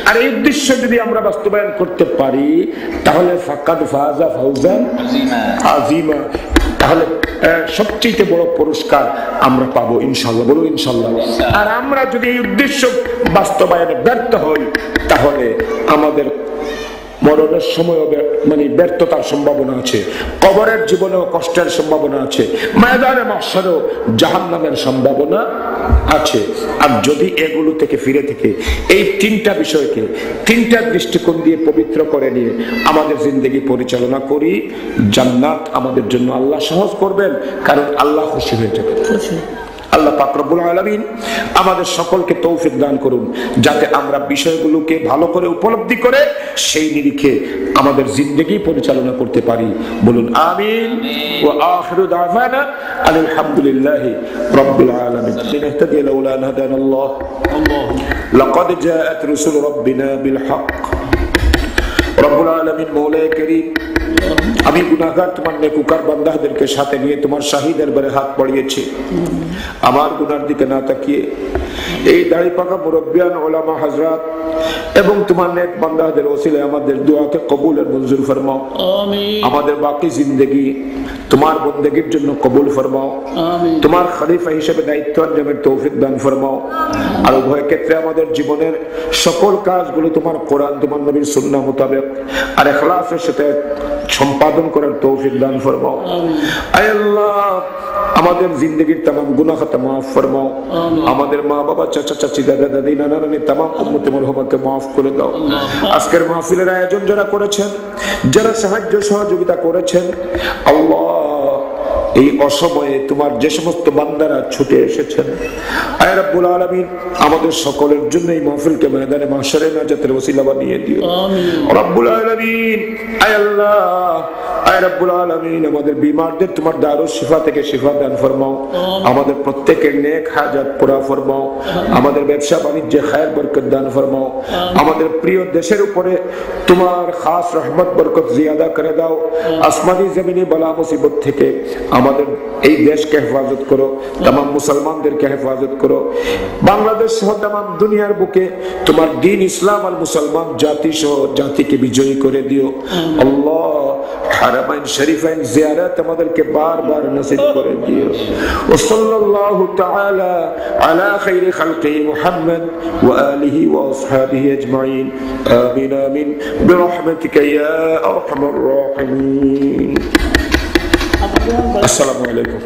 আর এই উদ্দেশ্য যদি আমরা বাস্তবায়ন করতে পারি তাহলে ফাকাদ ফাজা ফাউজান আযীমা, তাহলে সবচেয়ে বড় পুরস্কার আমরা পাবো ইনশাআল্লাহ। বলুন ইনশাআল্লাহ। আর আমরা যদি এই উদ্দেশ্য বাস্তবায়নে ব্যর্থ হই তাহলে আমাদের মরণের সময় মানে ব্যর্থতার সম্ভাবনা আছে, কবরের জীবনেও কষ্টের সম্ভাবনা আছে, ময়দানে মাহশারেও জাহান্নামের সম্ভাবনা আছে। আর যদি এগুলো থেকে ফিরে থেকে এই তিনটা বিষয়কে তিনটা দৃষ্টিকোণ দিয়ে পবিত্র করে নিয়ে আমাদের জিন্দেগি পরিচালনা করি, জান্নাত আমাদের জন্য আল্লাহ সহজ করবেন, কারণ আল্লাহ খুশি হয়ে যাবেন। আল্লাহ পাক রব্বুল আলামিন আমাদের সকলকে তৌফিক দান করুন যাতে আমরা বিষয়গুলোকে ভালো করে উপলব্ধি করে সেই নিরিখে আমাদের জিন্দেগি পরিচালনা করতে পারি। বলুন আমিন। ওয়া আখিরু দাওয়ানা আলহামদুলিল্লাহি রাব্বিল আলামিন। লিনাহতাদিয়া লাউলা আন হাদানাল্লাহ। লাকাদ জাআত রুসুল রাব্বিনা বিল হক। রব্বুল আলামিন মওলায়ে কারীম, আমি গুনাহগার তোমার নেককার বান্দাদেরকে সাথে নিয়ে তোমার শাহী দরবারে হাত বাড়িয়েছি। আমার গুনার দিকে না তাকিয়ে এই দাড়ি পাকা মুরব্বিয়ান উলামা হযরত এবং তোমার নেক বান্দাদের ওসিলায় আমাদের দোয়াকে কবুল আর মঞ্জুর ফরমাও। আমিন। আমাদের বাকি জিন্দেগি তোমার বন্দেগীর জন্য কবুল ফরমাও। আমিন। তোমার খলিফা হিসেবে দায়িত্ব নেওয়ার তৌফিক দান ফরমাও। আর উভয় ক্ষেত্রে আমাদের জীবনের সকল কাজগুলো তোমার কোরআন তোমার নবীর সুন্নাহ মোতাবেক আর ইখলাসের সাথে সম্পাদন করার তৌফিক দান ফরমাও। আয় আল্লাহ, আমাদের জিন্দেগীর तमाम গুনাহ খাতা maaf ফরমাও। আমাদের মা বাবা চাচা চাচি দাদা দাদি নানা নানি तमाम উম্মতে মুরহামাকে maaf করে দাও। আজকের মাহফিলের আয়োজন যারা করেছেন, যারা সাহায্য সহযোগিতা করেছেন, আল্লাহ এই অসময়ে তোমার যে সমস্ত বান্দারা ছুটে এসেছেন, আয় রব্বুল আলামিন আমাদের সকলের জন্য এই মাহফিলকে ময়দানে মাহশারে নাজাতের ওসিলা বানিয়ে দিও। আমিন রব্বুল আলামিন। আয় আল্লাহ, আয় রব্বুল আলামিন আমাদের বিমারদের তোমার দারুস শিফা থেকে শিফা দান ফরমাও। আমাদের প্রত্যেকের নেক হাজাত পুরা ফরমাও। আমাদের ব্যবসা বাণিজ্যে খায়ের বরকত দান ফরমাও। আমাদের প্রিয় দেশের উপরে তোমার খাস রহমত বরকত জিয়াদা করে দাও। আসমানি জমিনি বালা মুসিবত থেকে আমাদের এই দেশকে হেফাজত করো, तमाम মুসলমানদেরকে হেফাজত করো। বাংলাদেশ সহ तमाम দুনিয়ার বুকে তোমার দ্বীন ইসলাম আর মুসলমান জাতি সহ জাতিকে বিজয়ী করে দিও। আল্লাহ হারামাইন শরীফাইন জিয়ারত আমাদেরকে বারবার নসিব করে দিও। ওয়া সাল্লাল্লাহু তাআলা আলা খাইরি খালকিহি মুহাম্মদ ওয়া আলিহি ওয়া আসহাবিহি আজমাইন। আমিন আমিন বিরহমাতিকা ইয়া আরহামার রাহিমিন। আসসালামু আলাইকুম।